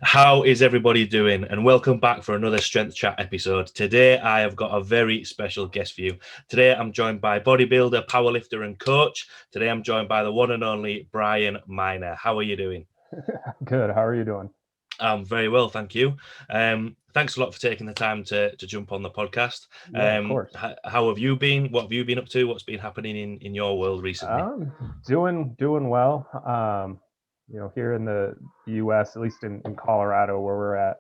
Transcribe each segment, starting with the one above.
How is everybody doing? And welcome back for another Strength Chat episode. Today, I have got a very special guest for you. Today, I'm joined by bodybuilder, powerlifter, and coach. Today, I'm joined by the one and only Brian Miner. How are you doing? Good. How are you doing? I'm very well, thank you. Thanks a lot for taking the time to jump on the podcast. Yeah, of course. How have you been? What have you been up to? What's been happening in your world recently? Doing well. Here in the U.S., at least in Colorado, where we're at,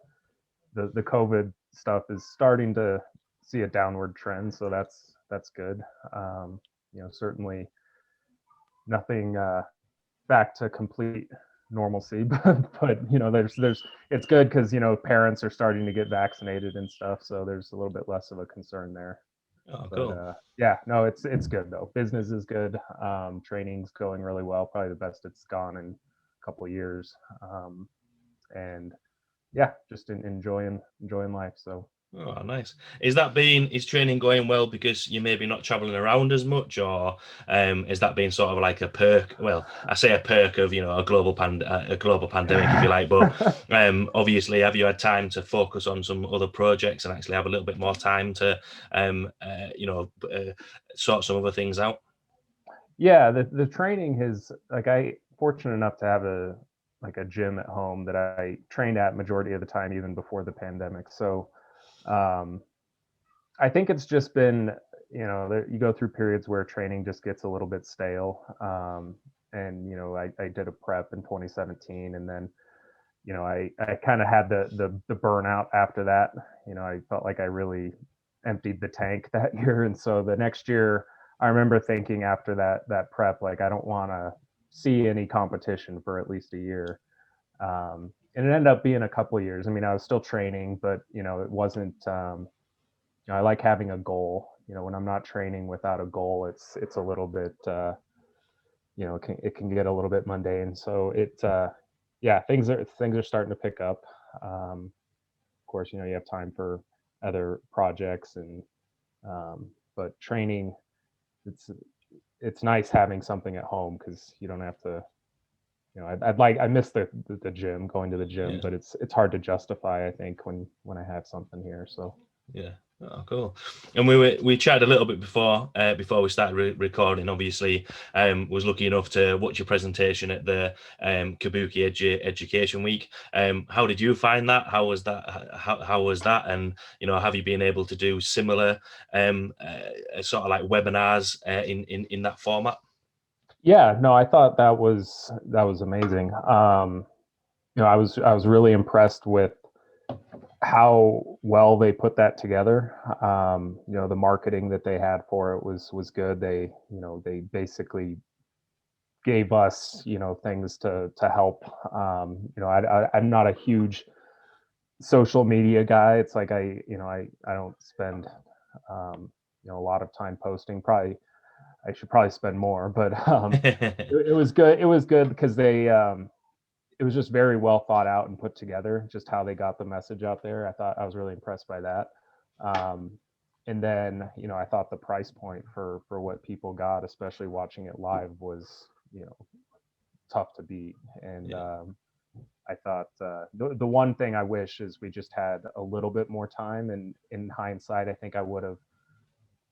the COVID stuff is starting to see a downward trend, so that's good. Certainly nothing back to complete normalcy, but there's it's good because parents are starting to get vaccinated and stuff, so there's a little bit less of a concern there. Oh, But cool. yeah, no, it's good though. Business is good. Training's going really well. Probably the best it's gone in a couple of years. And yeah, just enjoying life. So Oh, nice. Is training going well because you're maybe not traveling around as much, or is that being sort of like a perk? Well, I say a perk of a global pandemic, if you like, but obviously, have you had time to focus on some other projects and actually have a little bit more time to sort some other things out? yeah, the training is like I fortunate enough to have a gym at home that I trained at majority of the time, even before the pandemic. So um, I think it's just been, you go through periods where training just gets a little bit stale. And, I did a prep in 2017, and then, I kind of had the burnout after that. I felt like I really emptied the tank that year. And so the next year, I remember thinking after that prep, like, I don't want to see any competition for at least a year. And it ended up being a couple of years. I mean, I was still training, but, it wasn't, I like having a goal. When I'm not training without a goal, it's a little bit, it can get a little bit mundane. So yeah, things are starting to pick up. Of course, you have time for other projects but training, it's it's nice having something at home because you don't have to. I miss the gym, going to the gym, Yeah. but it's hard to justify, I think, when I have something here. So Yeah. Oh, cool. And we chatted a little bit before we started recording. Obviously, was lucky enough to watch your presentation at the Kabuki Education Week. How did you find that? How was that? How was that? And have you been able to do similar sort of like webinars in that format? yeah, no, I thought that was amazing. I was really impressed with how well they put that together. The marketing that they had for it was good. They basically gave us, things to help. I'm not a huge social media guy. It's like I don't spend a lot of time posting. Probably I should probably spend more, but it was good. It was good because it was just very well thought out and put together, just how they got the message out there. I was really impressed by that. Um, and then, I thought the price point for what people got, especially watching it live, was, tough to beat. And Yeah. I thought the one thing I wish is we just had a little bit more time. And in hindsight, I think I would have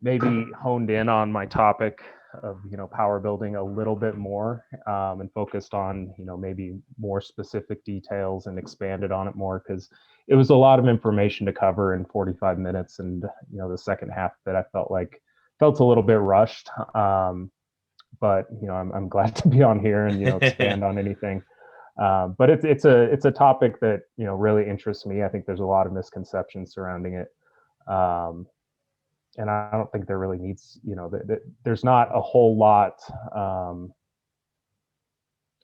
maybe honed in on my topic of power building a little bit more, and focused on maybe more specific details and expanded on it more, because it was a lot of information to cover in 45 minutes. And the second half that I felt a little bit rushed. But I'm glad to be on here and expand on anything. But it's a topic that really interests me. I think there's a lot of misconceptions surrounding it. And I don't think there really needs, there's not a whole lot.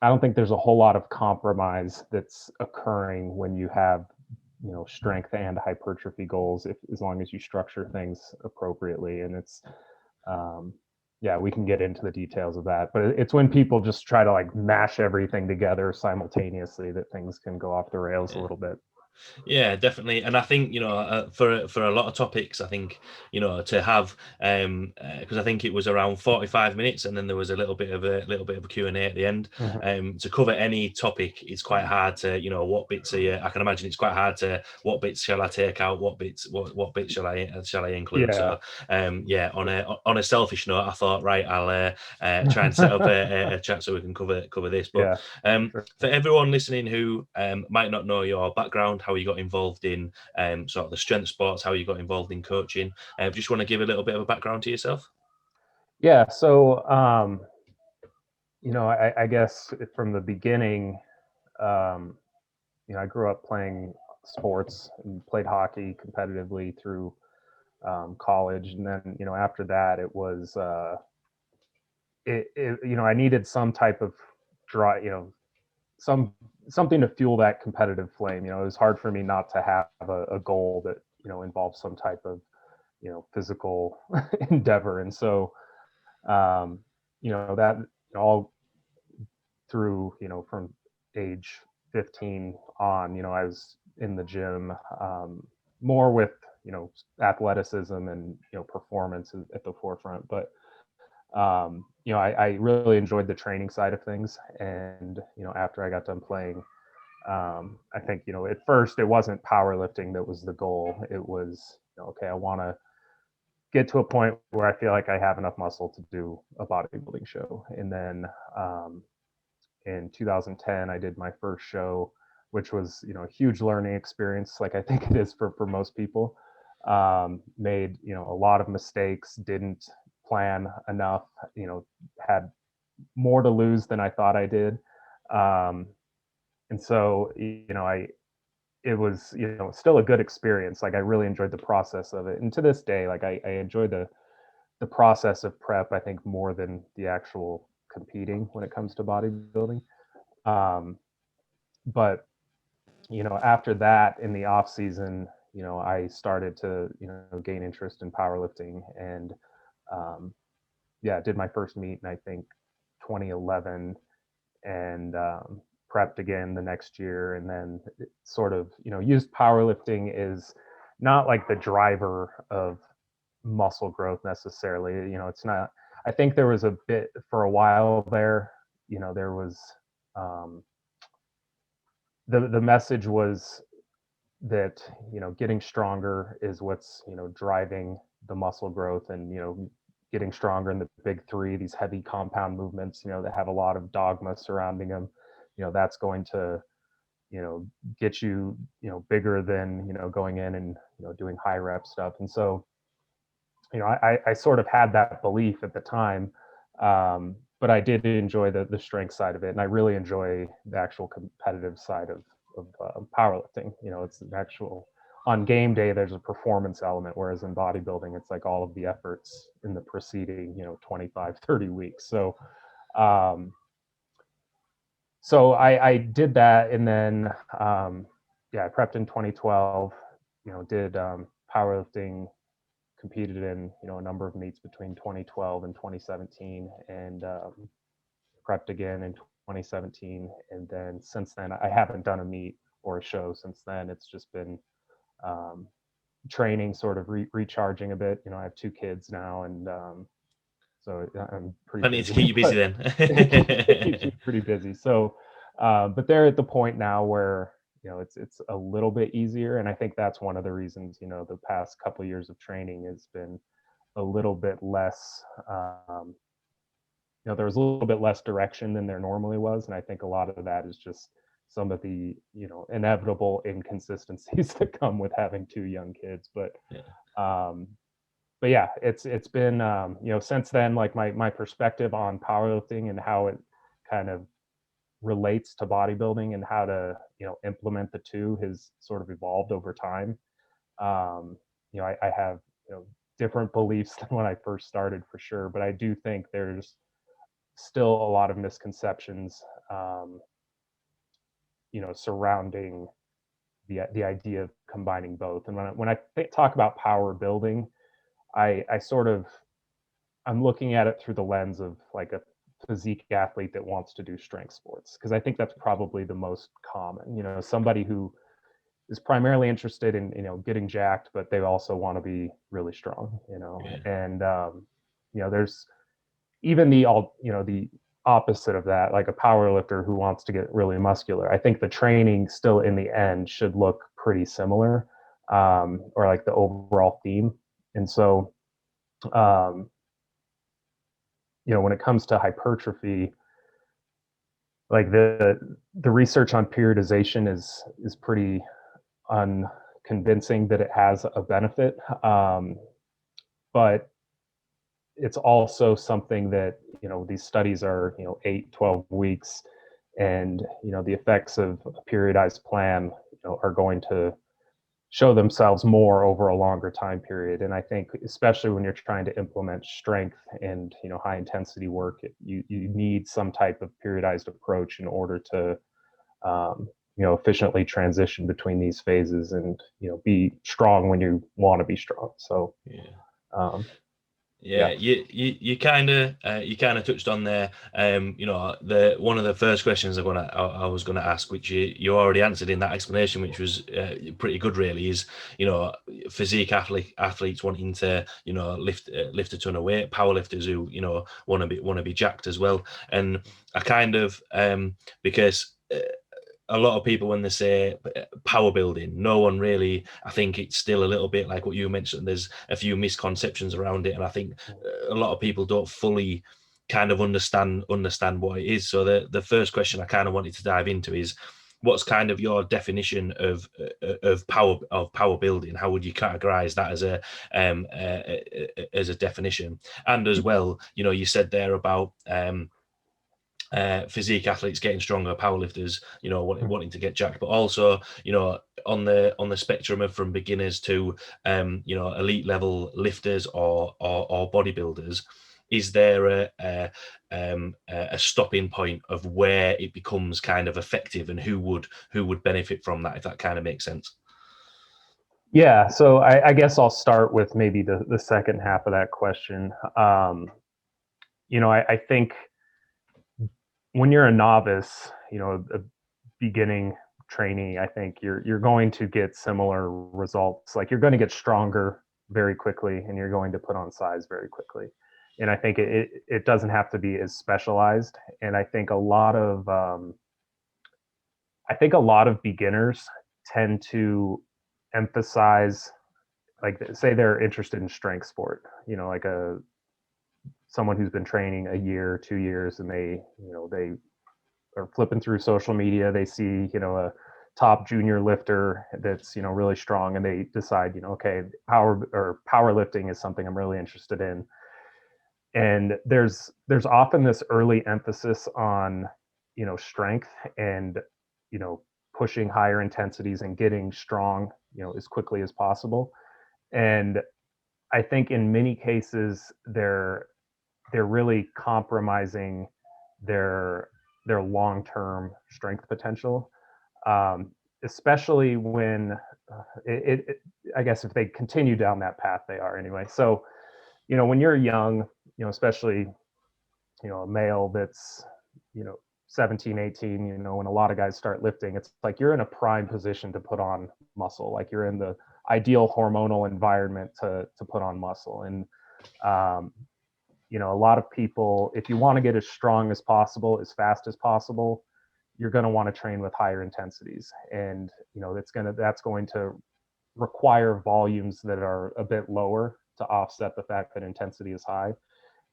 I don't think there's a whole lot of compromise that's occurring when you have, strength and hypertrophy goals, if as long as you structure things appropriately. And um, yeah, we can get into the details of that, but it's when people just try to like mash everything together simultaneously that things can go off the rails a Yeah. little bit. Yeah, definitely. And I think, for a lot of topics, I think, to have, because I think it was around 45 minutes, and then there was a little bit of a Q&A at the end. Mhm. To cover any topic, it's quite hard to, what bits are you, I can imagine it's quite hard to, what bits shall I take out, what bits shall I include. Yeah. So, yeah, on a selfish note, I thought, right, I'll try and set up a chat so we can cover this. But Yeah, sure. for everyone listening who might not know your background, how you got involved in sort of the strength sports, how you got involved in coaching, just want to give a little bit of a background to yourself. Yeah, so, I guess from the beginning, um, I grew up playing sports and played hockey competitively through college, and then after that, it was I needed some type of drive, some something to fuel that competitive flame. It was hard for me not to have a goal that involves some type of physical endeavor, and so um, that all through from age 15 on, I was in the gym, more with athleticism and performance at the forefront, but I really enjoyed the training side of things. And after I got done playing, I think at first it wasn't powerlifting that was the goal. It was okay, I want to get to a point where I feel like I have enough muscle to do a bodybuilding show. And then in 2010, I did my first show, which was a huge learning experience, like I think it is for most people. Made a lot of mistakes, didn't plan enough, had more to lose than I thought I did. Um, and so I it was still a good experience. Like I really enjoyed the process of it, and to this day, like I enjoy the process of prep, I think, more than the actual competing when it comes to bodybuilding. Um, but after that, in the off season, I started to gain interest in powerlifting, and um, yeah, did my first meet in I think 2011, and prepped again the next year, and then sort of used powerlifting is not like the driver of muscle growth necessarily. It's not. I think there was a bit for a while there. There was um, the message was that getting stronger is what's driving the muscle growth, and getting stronger in the big three, these heavy compound movements that have a lot of dogma surrounding them, that's going to get you bigger than going in and doing high rep stuff. And so I sort of had that belief at the time, but I did enjoy the strength side of it, and I really enjoy the actual competitive side of powerlifting. It's an actual on game day. There's a performance element, whereas in bodybuilding, it's like all of the efforts in the preceding 25, 30 weeks. Um, so I did that, and then yeah, I prepped in 2012. Did powerlifting, competed in a number of meets between 2012 and 2017, and prepped again in 2017. And then since then, I haven't done a meet or a show since then. It's just been um, training, sort of recharging a bit. I have two kids now, and so I'm pretty Plenty to busy, keep you busy but then. it keeps me pretty busy. So, but they're at the point now where it's a little bit easier, and I think that's one of the reasons the past couple of years of training has been a little bit less. There was a little bit less direction than there normally was, and I think a lot of that is just some of the inevitable inconsistencies that come with having two young kids. Yeah. Um, but yeah, it's been since then, like my perspective on powerlifting and how it kind of relates to bodybuilding and how to implement the two has sort of evolved over time. I have different beliefs than when I first started, for sure, but I do think there's still a lot of misconceptions, um, surrounding the idea of combining both. And when I talk about power building, I sort of I'm looking at it through the lens of like a physique athlete that wants to do strength sports, because I think that's probably the most common. Somebody who is primarily interested in, getting jacked, but they also want to be really strong, Yeah. and there's even the opposite of that, like a power lifter who wants to get really muscular. I think the training still in the end should look pretty similar, or like the overall theme. And so, um, when it comes to hypertrophy, like the research on periodization is pretty unconvincing that it has a benefit. But it's also something that, these studies are, 8, 12 weeks, and, the effects of a periodized plan, are going to show themselves more over a longer time period. And I think especially when you're trying to implement strength and, high intensity work, you need some type of periodized approach in order to, efficiently transition between these phases and, be strong when you want to be strong. So, Yeah. um, Yeah, yeah. you kind of touched on there. The one of the first questions I was gonna ask, which you already answered in that explanation, which was pretty good, really, is physique athletes wanting to lift a ton of weight, power lifters who want to be jacked as well, and I kind of because. A lot of people, when they say power building, no one really, I think it's still a little bit like what you mentioned, there's a few misconceptions around it, and I think a lot of people don't fully kind of understand what it is. So the first question I kind of wanted to dive into is, what's kind of your definition of power building? How would you categorize that as a definition? And as well, you said there about physique athletes getting stronger, powerlifters, wanting to get jacked, but also, on the spectrum of from beginners to, elite level lifters or bodybuilders, is there a stopping point of where it becomes kind of effective, and who would benefit from that, if that kind of makes sense? Yeah, so I guess I'll start with maybe the second half of that question. I think when you're a novice, a beginning trainee, I think you're going to get similar results. Like, you're going to get stronger very quickly, and you're going to put on size very quickly. And I think it doesn't have to be as specialized. And I think a lot of beginners tend to emphasize, like, say they're interested in strength sport, like someone who's been training a year, 2 years, and they are flipping through social media, they see, a top junior lifter that's, really strong, and they decide, okay, powerlifting is something I'm really interested in. And there's often this early emphasis on, strength and, you know, pushing higher intensities and getting strong, as quickly as possible. And I think in many cases they're really compromising their long-term strength potential, um, especially when I guess if they continue down that path, they are anyway. So, when you're young, especially, a male that's, you know 17, 18, when a lot of guys start lifting, it's like you're in a prime position to put on muscle. Like, you're in the ideal hormonal environment to put on muscle. And um, a lot of people, if you want to get as strong as possible, as fast as possible, you're going to want to train with higher intensities. And, that's going to require volumes that are a bit lower to offset the fact that intensity is high.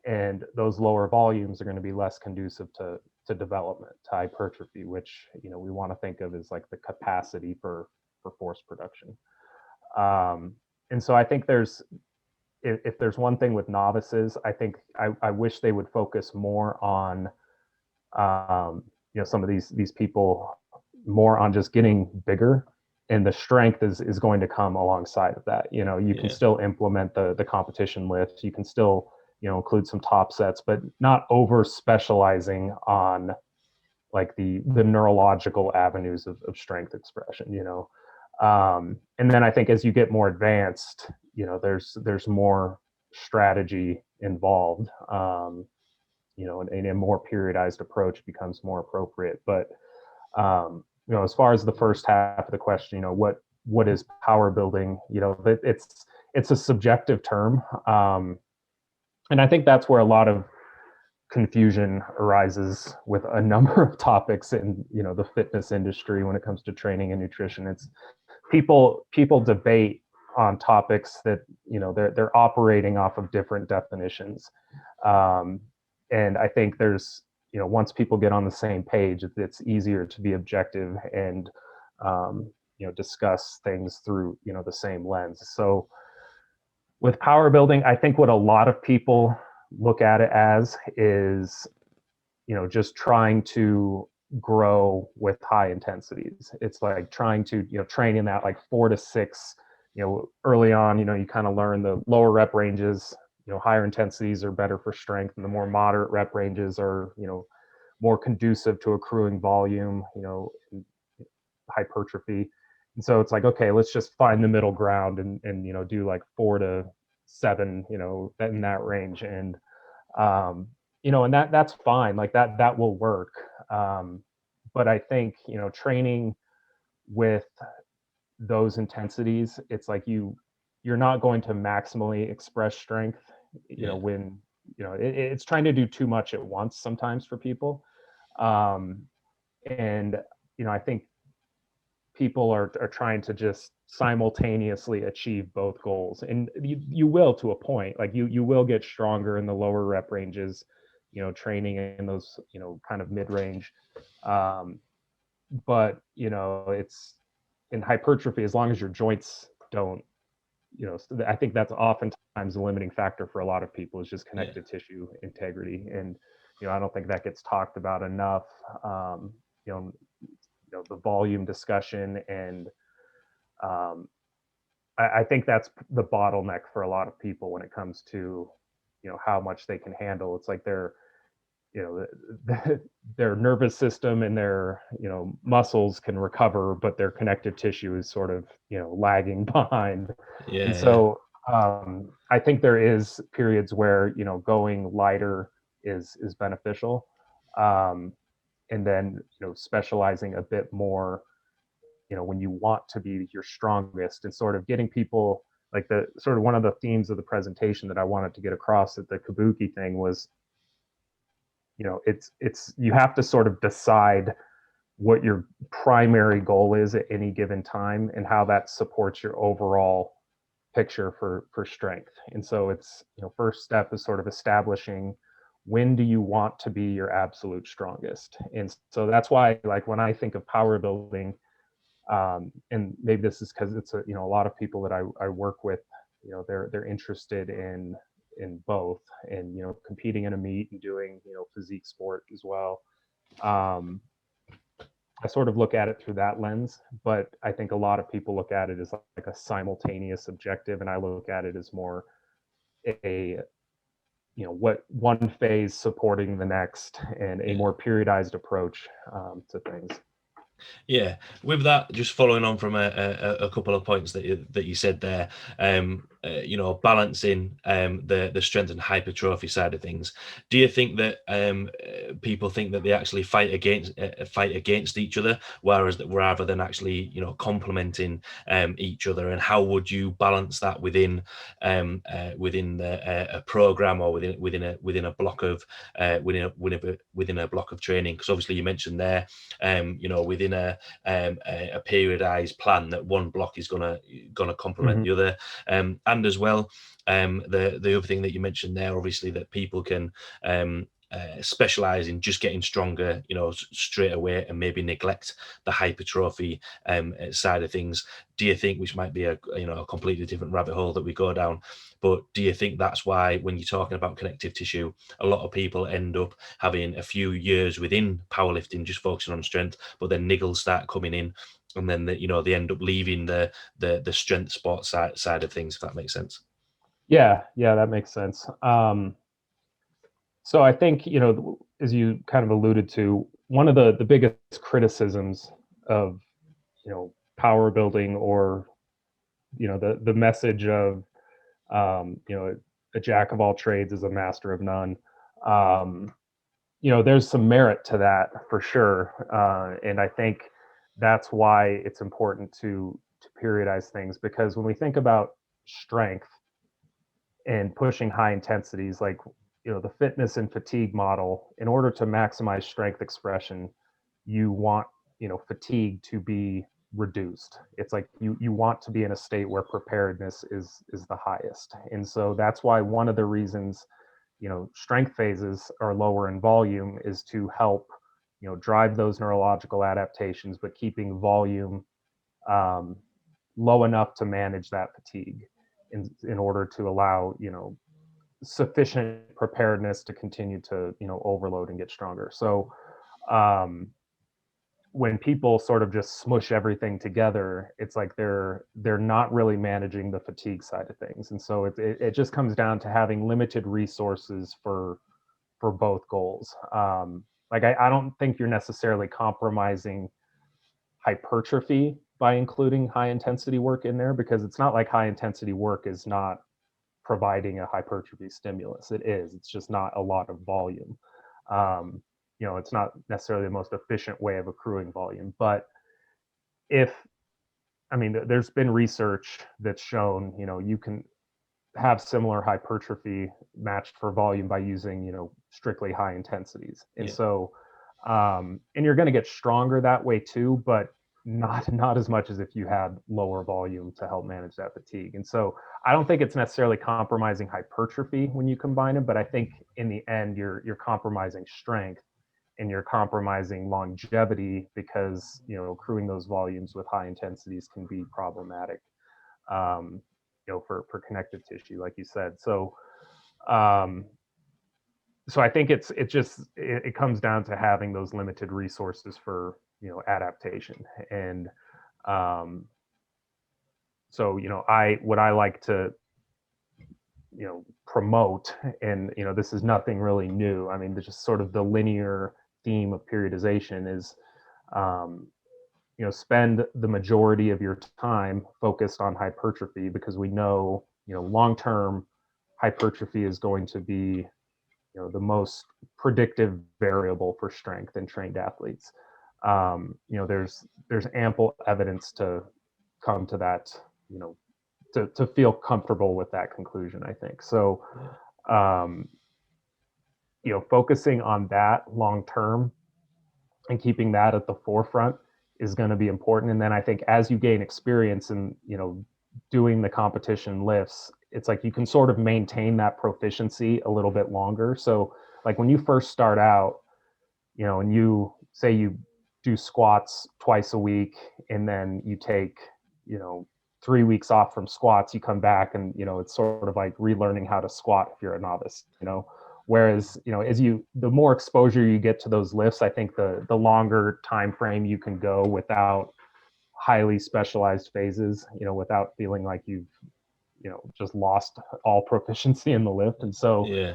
And those lower volumes are going to be less conducive to development, to hypertrophy, which, we want to think of as like the capacity for force production. And so I think if there's one thing with novices, I think I wish they would focus more on, some of these people, more on just getting bigger, and the strength is going to come alongside of that. You can Yeah, still implement the competition lift, you can still, include some top sets, but not over specializing on, like, the neurological avenues of strength expression. And then I think as you get more advanced, there's more strategy involved, and a more periodized approach becomes more appropriate. But as far as the first half of the question, what is power building? It's a subjective term, and I think that's where a lot of confusion arises with a number of topics in the fitness industry when it comes to training and nutrition. It's people debate on topics that they're operating off of different definitions, and I think there's once people get on the same page, it's easier to be objective and discuss things through the same lens. So with power building, I think what a lot of people look at it as is just trying to grow with high intensities. It's like trying to train in that like 4 to 6. Early on, you kind of learn the lower rep ranges. Higher intensities are better for strength, and the more moderate rep ranges are more conducive to accruing volume, hypertrophy. And so it's like, okay, let's just find the middle ground and do like 4 to 7, in that range. And and that's fine. Like that will work. But I think training with those intensities, it's like you're not going to maximally express strength. When it's trying to do too much at once sometimes for people. And I think people are trying to just simultaneously achieve both goals, and you will, to a point. Like you will get stronger in the lower rep ranges, training in those kind of mid-range, but it's in hypertrophy, as long as your joints don't I think that's oftentimes a limiting factor for a lot of people, is just connective tissue integrity. And I don't think that gets talked about enough. The volume discussion, and I think that's the bottleneck for a lot of people when it comes to how much they can handle. It's like their their nervous system and their muscles can recover, but their connective tissue is sort of lagging behind. And so I think there is periods where going lighter is beneficial, and then specializing a bit more when you want to be your strongest, and sort of getting people, like, the sort of one of the themes of the presentation that I wanted to get across at the Kabuki thing was, it's you have to sort of decide what your primary goal is at any given time, and how that supports your overall picture for strength. And so it's first step is sort of establishing, when do you want to be your absolute strongest. And so that's why, like, when I think of power building, and maybe this is because it's a lot of people that I work with, they're interested in both, and competing in a meet and doing physique sport as well. I sort of look at it through that lens, but I think a lot of people look at it as like a simultaneous objective, and I look at it as more a what one phase supporting the next, and a more periodized approach to things. Yeah, with that, just following on from a couple of points that you said there, balancing the strength and hypertrophy side of things. Do you think that people think that they actually fight against each other, rather than actually complementing each other? And how would you balance that within a program, or within a block of training? Because obviously you mentioned there, within a periodized plan, that one block is gonna complement the other, and as well, the other thing that you mentioned there, obviously, that people can specialize in just getting stronger straight away, and maybe neglect the hypertrophy side of things. Do you think, which might be a completely different rabbit hole that we go down, but do you think that's why, when you're talking about connective tissue, a lot of people end up having a few years within powerlifting just focusing on strength, but then niggles start coming in, and then they end up leaving the strength sport side of things, if that makes sense? Yeah, that makes sense. So I think, as you kind of alluded to, one of the biggest criticisms of, power building, or, the message of, a jack of all trades is a master of none. There's some merit to that, for sure. And I think that's why it's important to periodize things, because when we think about strength and pushing high intensities, like, the fitness and fatigue model, in order to maximize strength expression, you want, fatigue to be reduced. It's like you want to be in a state where preparedness is the highest. And so that's why one of the reasons, strength phases are lower in volume is to help, drive those neurological adaptations, but keeping volume um, low enough to manage that fatigue in order to allow, sufficient preparedness to continue to, overload and get stronger. So um, when people sort of just smush everything together, it's like they're not really managing the fatigue side of things. And so it just comes down to having limited resources for both goals. Like I don't think you're necessarily compromising hypertrophy by including high intensity work in there, because it's not like high intensity work is not providing a hypertrophy stimulus. It is. It's just not a lot of volume. Um, it's not necessarily the most efficient way of accruing volume. But if, I mean, there's been research that's shown, you can have similar hypertrophy matched for volume by using, strictly high intensities. And Yeah. so, and you're going to get stronger that way too, but not as much as if you had lower volume to help manage that fatigue. And so I don't think it's necessarily compromising hypertrophy when you combine them, but I think in the end you're compromising strength and you're compromising longevity, because, accruing those volumes with high intensities can be problematic, for connective tissue, like you said. So um, so I think it comes down to having those limited resources for, adaptation. And um, so, what I like to, promote, and, this is nothing really new. I mean, there's just sort of the linear theme of periodization is, um, spend the majority of your time focused on hypertrophy, because we know, long-term hypertrophy is going to be, the most predictive variable for strength in trained athletes. There's ample evidence to come to that, to feel comfortable with that conclusion, I think. So, um, focusing on that long term and keeping that at the forefront is going to be important. And then I think as you gain experience in, doing the competition lifts, it's like you can sort of maintain that proficiency a little bit longer. So like when you first start out, and you say you do squats twice a week, and then you take, 3 weeks off from squats, you come back and, it's sort of like relearning how to squat if you're a novice, Whereas, the more exposure you get to those lifts, I think the longer time frame you can go without highly specialized phases, without feeling like you've, just lost all proficiency in the lift. And so, Yeah.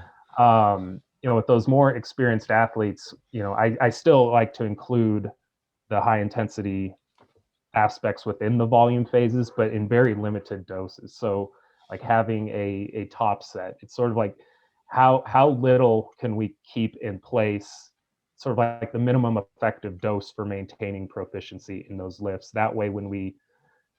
With those more experienced athletes, I still like to include the high intensity aspects within the volume phases, but in very limited doses. So like having a top set, it's sort of like how little can we keep in place, sort of like the minimum effective dose for maintaining proficiency in those lifts. That way, when we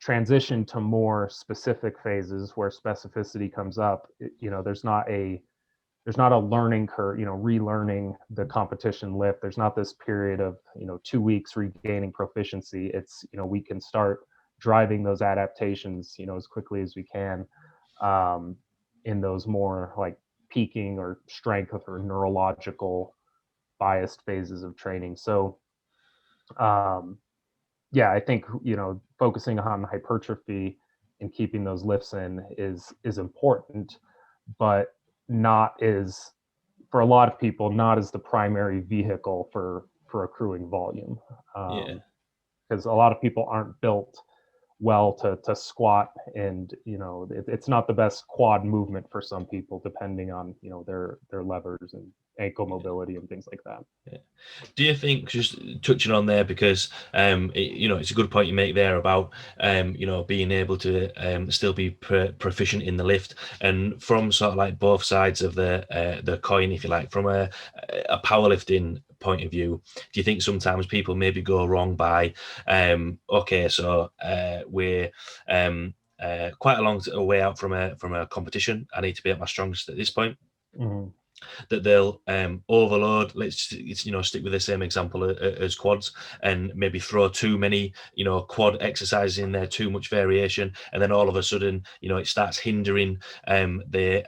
transition to more specific phases where specificity comes up, there's not a learning curve, relearning the competition lift. There's not this period of, 2 weeks regaining proficiency. It's, we can start driving those adaptations, as quickly as we can, in those more like peaking or strength or neurological biased phases of training. So, yeah, I think, focusing on hypertrophy and keeping those lifts in is important, but not as, for a lot of people, not as the primary vehicle for accruing volume, Yeah. because a lot of people aren't built well to squat, and it's not the best quad movement for some people, depending on their levers and ankle mobility and things like that. Yeah. Do you think, just touching on there, because it's a good point you make there about being able to still be proficient in the lift, and from sort of like both sides of the coin, if you like, from a powerlifting point of view, do you think sometimes people maybe go wrong by, okay, so we're quite a long way out from a competition. I need to be at my strongest at this point. Mm-hmm. That they'll overload. Let's stick with the same example as quads, and maybe throw too many quad exercises in there, too much variation, and then all of a sudden it starts hindering the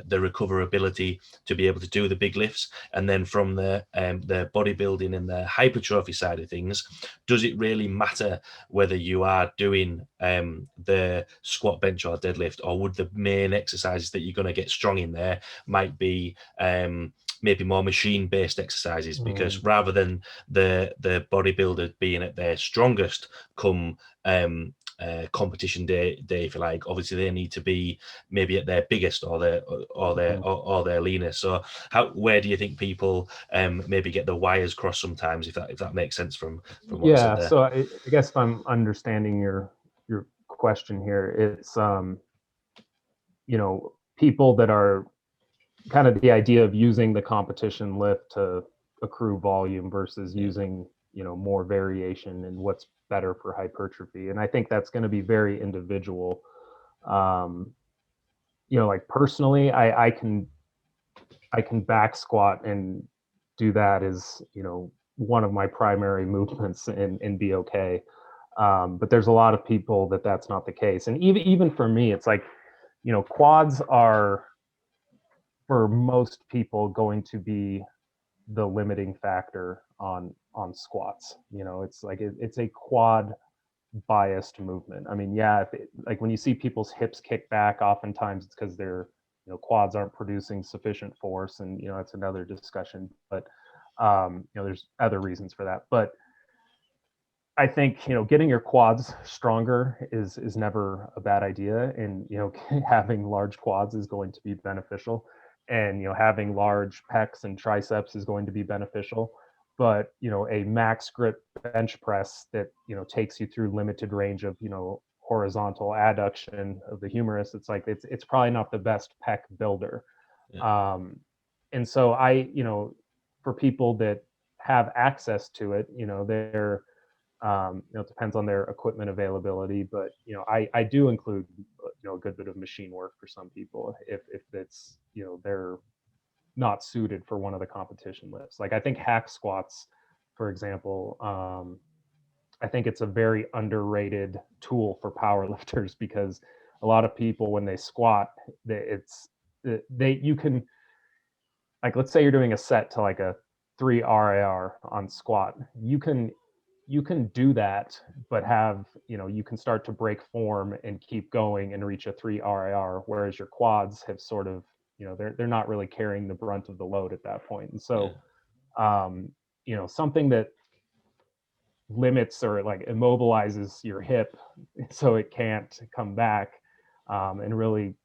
recoverability to be able to do the big lifts. And then from the bodybuilding and the hypertrophy side of things, does it really matter whether you are doing the squat, bench, or deadlift, or would the main exercises that you're going to get strong in there might be maybe more machine-based exercises? Because rather than the bodybuilder being at their strongest come competition day, if you like, obviously they need to be maybe at their biggest or their leanest. So where do you think people maybe get the wires crossed sometimes, if that makes sense from what I said there? So I guess if I'm understanding your question here, it's people that are kind of the idea of using the competition lift to accrue volume versus using more variation and what's better for hypertrophy. And I think that's going to be very individual. Like personally, I can back squat and do that as one of my primary movements and be okay. But there's a lot of people that's not the case. And even for me, it's like quads are, for most people, going to be the limiting factor on squats. It's like it's a quad biased movement. I mean, yeah, like when you see people's hips kick back, oftentimes it's because their quads aren't producing sufficient force, and that's another discussion. But there's other reasons for that. But I think getting your quads stronger is never a bad idea, and having large quads is going to be beneficial, and having large pecs and triceps is going to be beneficial. But a max grip bench press that takes you through limited range of horizontal adduction of the humerus, it's probably not the best pec builder. Yeah. And so for people that have access to it, they're it depends on their equipment availability, but I do include a good bit of machine work for some people if it's they're not suited for one of the competition lifts. Like I think hack squats, for example, I think it's a very underrated tool for powerlifters, because a lot of people, when they squat, you can, like, let's say you're doing a set to like a 3 RIR on squat, you can do that, but have you can start to break form and keep going and reach a 3 RIR, whereas your quads have sort of they're not really carrying the brunt of the load at that point. And so something that limits or like immobilizes your hip so it can't come back, and really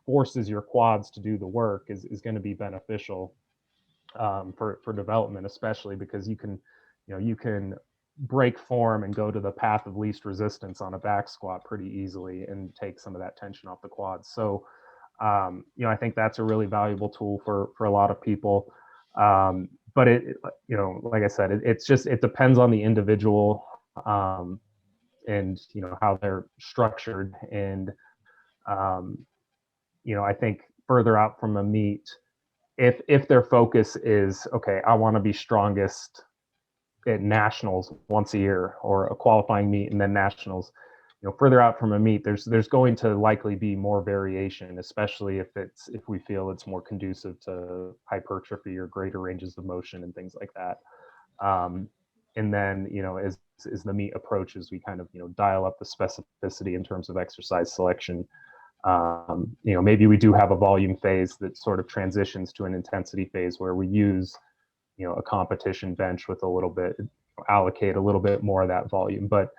forces your quads to do the work is going to be beneficial for development, especially because you can break form and go to the path of least resistance on a back squat pretty easily and take some of that tension off the quads. So I think that's a really valuable tool for a lot of people. But like I said, it depends on the individual, and how they're structured. And I think further out from a meet, if their focus is, okay, I want to be strongest at nationals once a year, or a qualifying meet and then nationals, further out from a meet, there's going to likely be more variation, especially if we feel it's more conducive to hypertrophy or greater ranges of motion and things like that. And then as the meet approaches, we kind of dial up the specificity in terms of exercise selection. Maybe we do have a volume phase that sort of transitions to an intensity phase where we use a competition bench with allocate a little bit more of that volume. But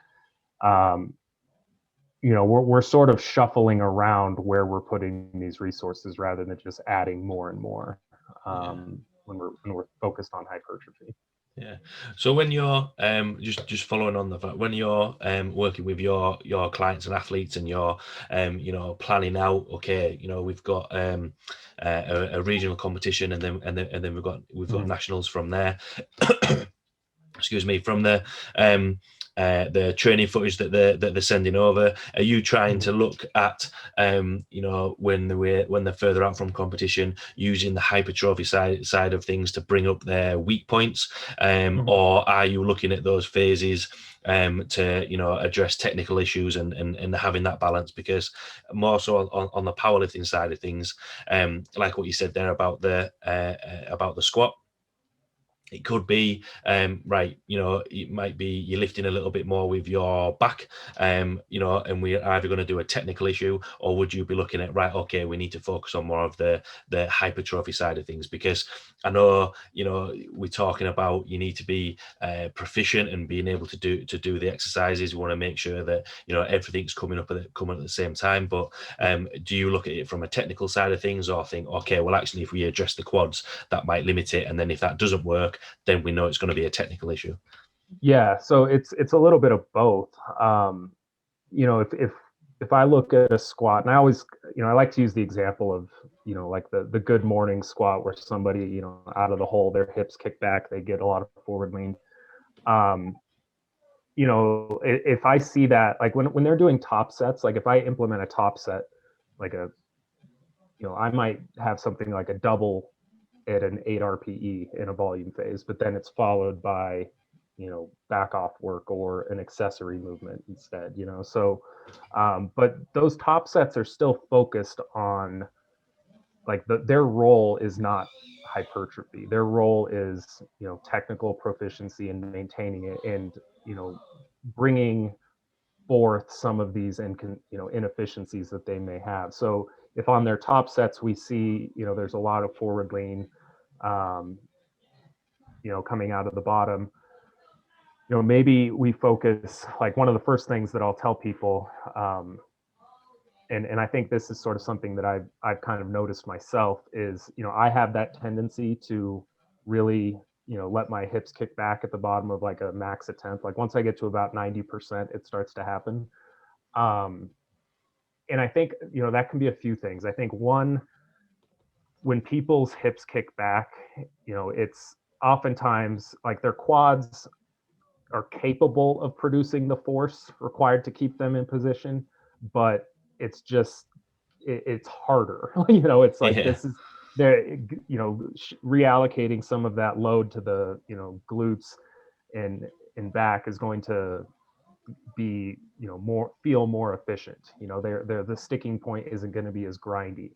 we're sort of shuffling around where we're putting these resources rather than just adding more and more when we're focused on hypertrophy. Yeah. So when you're just following on the fact, when you're working with your clients and athletes, and you're planning out, okay, we've got a regional competition, and then we've got Mhm. nationals from there. Excuse me, from the training footage that they're sending over. Are you trying Mhm. to look at when they're further out from competition, using the hypertrophy side of things to bring up their weak points, Mhm. or are you looking at those phases to address technical issues, and having that balance? Because more so on the powerlifting side of things, like what you said there about the squat, it could be right, it might be you're lifting a little bit more with your back, and we're either going to do a technical issue, or would you be looking at, right, okay, we need to focus on more of the hypertrophy side of things? Because I know, we're talking about, you need to be proficient and being able to do the exercises. We want to make sure that everything's coming at the same time. But do you look at it from a technical side of things, or think, okay, well, actually, if we address the quads, that might limit it, and then if that doesn't work, then we know it's going to be a technical issue? Yeah, so it's a little bit of both. Um, if I look at a squat, and I always, I like to use the example of, like the good morning squat where somebody, out of the hole, their hips kick back, they get a lot of forward lean. Um, if I see that, like when they're doing top sets, like if I implement a top set, like I might have something like a double at an 8 RPE in a volume phase, but then it's followed by, back off work or an accessory movement instead, So, but those top sets are still focused on, like, their role is not hypertrophy. Their role is, technical proficiency and maintaining it, and, bringing forth some of these inefficiencies that they may have. So if on their top sets we see, there's a lot of forward lean, um, coming out of the bottom, maybe we focus, like, one of the first things that I'll tell people, and I think this is sort of something that I've kind of noticed myself, is, I have that tendency to really, let my hips kick back at the bottom of like a max attempt. Like once I get to about 90%, it starts to happen. Um, and I think, that can be a few things. I think one, when people's hips kick back, it's oftentimes like their quads are capable of producing the force required to keep them in position, but it's just it's harder. It's like, Yeah. this is they're reallocating some of that load to the glutes and back is going to be, more, feel more efficient. They're the sticking point isn't going to be as grindy.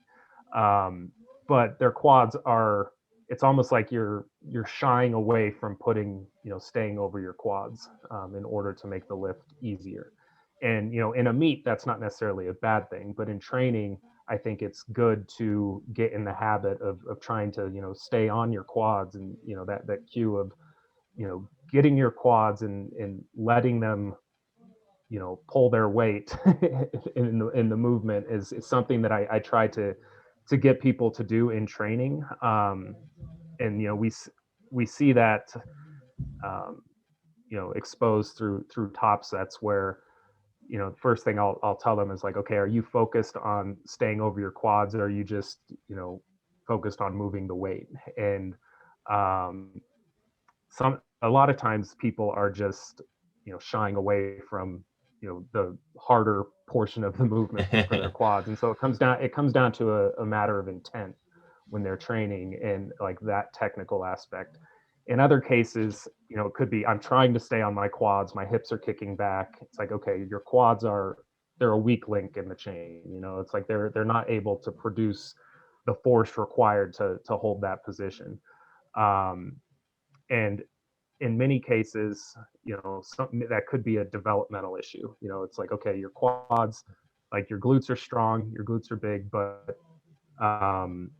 um, but their quads are, it's almost like you're shying away from putting, staying over your quads, in order to make the lift easier. And in a meet, that's not necessarily a bad thing, but in training, I think it's good to get in the habit of trying to, stay on your quads, and that cue of, getting your quads and letting them, pull their weight in the movement is something that I try to get people to do in training. And we see that, um, exposed through top sets, where, the first thing I'll tell them is like, okay, are you focused on staying over your quads, or are you just, focused on moving the weight? And um, a lot of times people are just, shying away from, the harder portion of the movement for their quads. And so it comes down to a matter of intent when they're training, and like that technical aspect. In other cases, it could be, I'm trying to stay on my quads, my hips are kicking back. It's like, okay, your quads are, they're a weak link in the chain. It's like they're not able to produce the force required to hold that position. um, and in many cases, something that could be a developmental issue. It's like, okay, your quads, like your glutes are strong, your glutes are big, but um,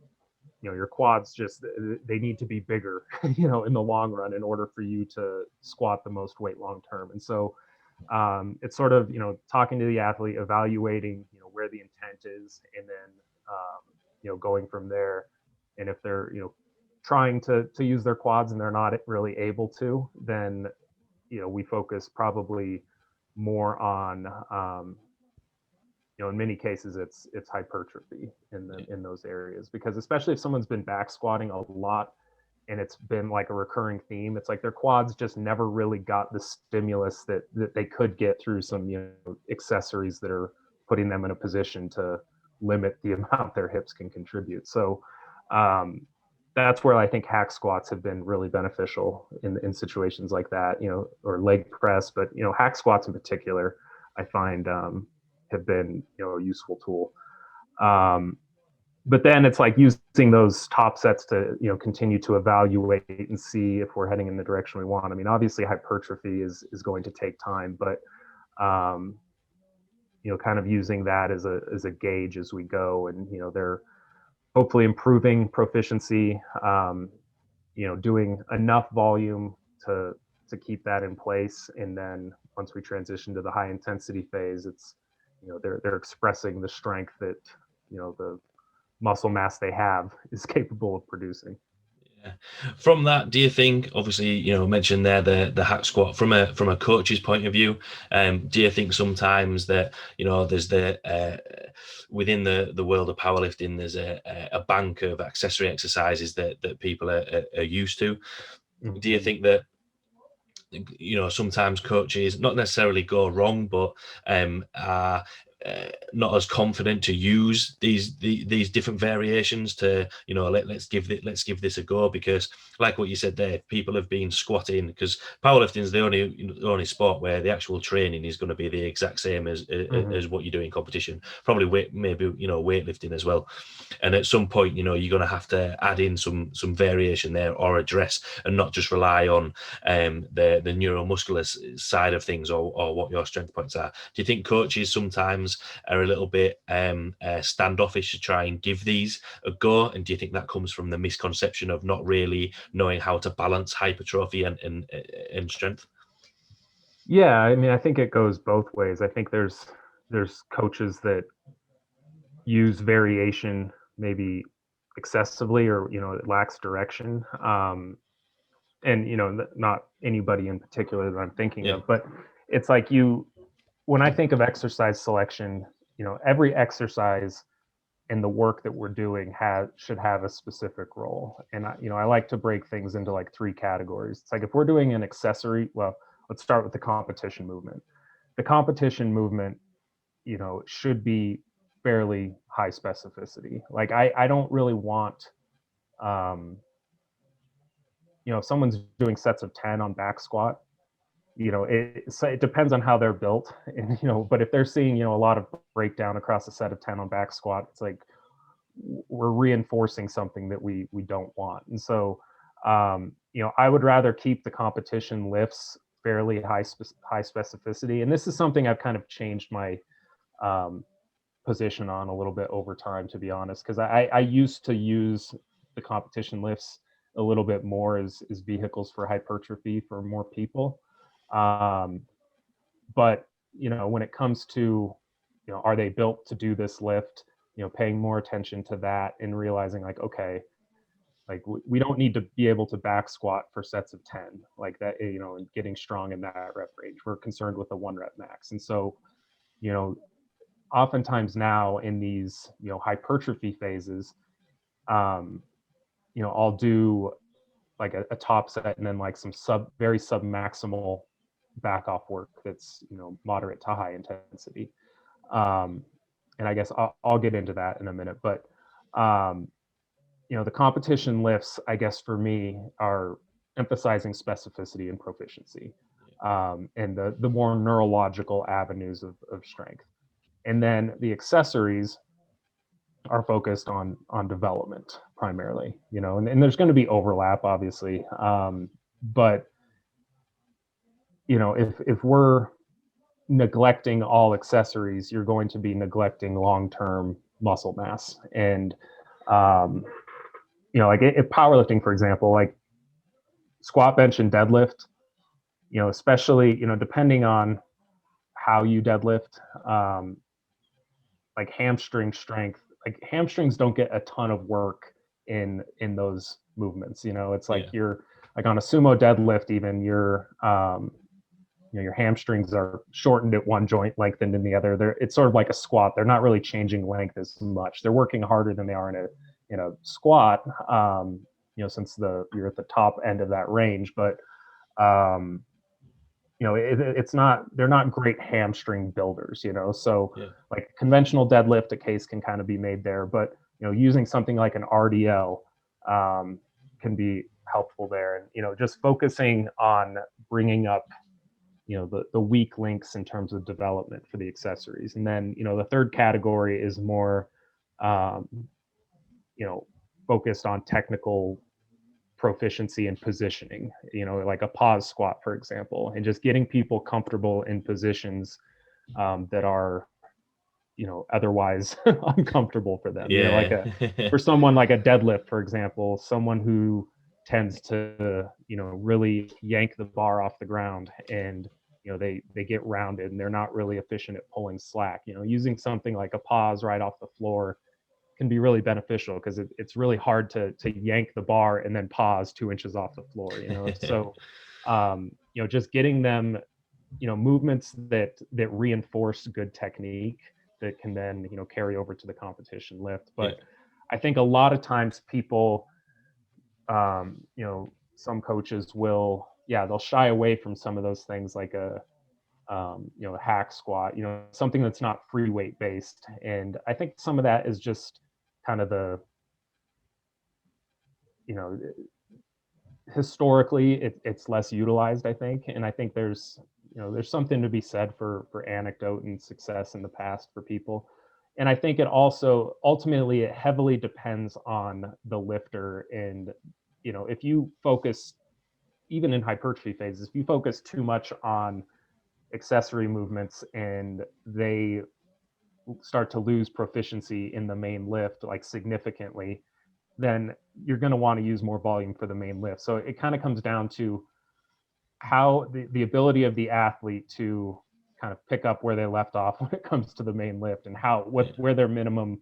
your quads just, they need to be bigger, in the long run, in order for you to squat the most weight long term. And so, it's sort of, talking to the athlete, evaluating, where the intent is, and then, going from there. And if they're, trying to use their quads and they're not really able to, then we focus probably more on in many cases it's hypertrophy in those areas, because especially if someone's been back squatting a lot and it's been like a recurring theme, it's like their quads just never really got the stimulus that they could get through some accessories that are putting them in a position to limit the amount their hips can contribute. So that's where I think hack squats have been really beneficial in situations like that, or leg press, but hack squats in particular, I find have been a useful tool. But then it's like using those top sets to continue to evaluate and see if we're heading in the direction we want. I mean, obviously hypertrophy is going to take time, but kind of using that as a gauge as we go, and they're hopefully improving proficiency, doing enough volume to keep that in place, and then once we transition to the high intensity phase, it's they're expressing the strength that the muscle mass they have is capable of producing. Yeah. From that, do you think, obviously, mentioned there the hack squat from a coach's point of view, do you think sometimes that there's within the world of powerlifting, there's a bank of accessory exercises that people are used to? Mm-hmm. Do you think that sometimes coaches not necessarily go wrong, but are not as confident to use these different variations to let's give this a go? Because like what you said there, people have been squatting, because powerlifting is the only sport where the actual training is going to be the exact same as what you do in competition, probably maybe weightlifting as well. And at some point you're going to have to add in some variation there, or address and not just rely on the neuromuscular side of things, or what your strength points are. Do you think coaches sometimes are a little bit standoffish to try and give these a go? And do you think that comes from the misconception of not really knowing how to balance hypertrophy and strength? Yeah, I mean, I think it goes both ways. I think there's coaches that use variation maybe excessively, or it lacks direction, and not anybody in particular that I'm thinking of, but it's like when I think of exercise selection, every exercise and the work that we're doing should have a specific role. And I like to break things into like 3 categories. It's like, if we're doing an accessory, well, let's start with the competition movement. The competition movement, should be fairly high specificity. Like I don't really want, if someone's doing sets of 10 on back squat, it depends on how they're built, and but if they're seeing a lot of breakdown across a set of 10 on back squat, it's like we're reinforcing something that we don't want. And so I would rather keep the competition lifts fairly high specificity, and this is something I've kind of changed my position on a little bit over time, to be honest, because I used to use the competition lifts a little bit more as vehicles for hypertrophy for more people. But when it comes to are they built to do this lift, paying more attention to that and realizing like, okay, like we don't need to be able to back squat for sets of 10 like that, and getting strong in that rep range. We're concerned with a 1 rep max. And so oftentimes now in these hypertrophy phases, I'll do like a top set, and then like some very submaximal back off work that's moderate to high intensity. And I guess I'll get into that in a minute, but the competition lifts, I guess for me, are emphasizing specificity and proficiency, and the more neurological avenues of strength. And then the accessories are focused on development primarily, and there's going to be overlap, obviously, but if we're neglecting all accessories, you're going to be neglecting long-term muscle mass. And like if powerlifting, for example, like squat, bench, and deadlift, especially depending on how you deadlift, like hamstring strength, like hamstrings don't get a ton of work in those movements. It's like Yeah. you're like on a sumo deadlift, even your hamstrings are shortened at one joint, lengthened in the other. It's sort of like a squat. They're not really changing length as much. They're working harder than they are in a squat. Since you're at the top end of that range, but it's not, they're not great hamstring builders, so Yeah. like conventional deadlift, a case can kind of be made there, but using something like an RDL can be helpful there. And just focusing on bringing up the weak links in terms of development for the accessories. And then the third category is more um, focused on technical proficiency and positioning, like a pause squat, for example, and just getting people comfortable in positions that are, otherwise uncomfortable for them. Yeah. For someone like a deadlift, for example, someone who tends to, really yank the bar off the ground, and, they get rounded and they're not really efficient at pulling slack, using something like a pause right off the floor can be really beneficial, because it's really hard to yank the bar and then pause 2 inches off the floor. So just getting them movements that reinforce good technique that can then carry over to the competition lift. But Yeah. I think a lot of times people some coaches will, they'll shy away from some of those things, like a hack squat, something that's not free weight based. And I think some of that is just kind of the, you know, historically it's less utilized, I think. And I think there's something to be said for anecdote and success in the past for people. And I think it also ultimately it heavily depends on the lifter. And if you focus, even in hypertrophy phases, if you focus too much on accessory movements and they start to lose proficiency in the main lift, like significantly, then you're going to want to use more volume for the main lift. So it kind of comes down to how the ability of the athlete to kind of pick up where they left off when it comes to the main lift, and where their minimum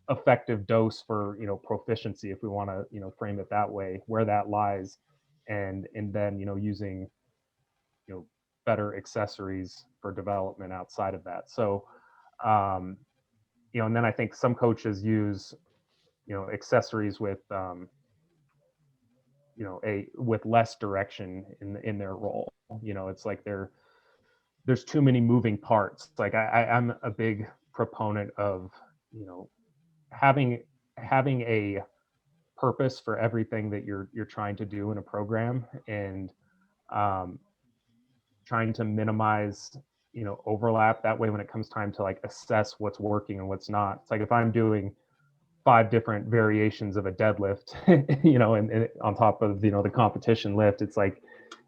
effective dose for proficiency, if we want to frame it that way, where that lies. And then using better accessories for development outside of that. So um and then I think some coaches use accessories with with less direction in their role. It's like there's too many moving parts. Like I'm a big proponent of having a purpose for everything that you're trying to do in a program, and um, trying to minimize overlap. That way, when it comes time to like assess what's working and what's not, it's like if I'm doing 5 different variations of a deadlift, and on top of the competition lift, it's like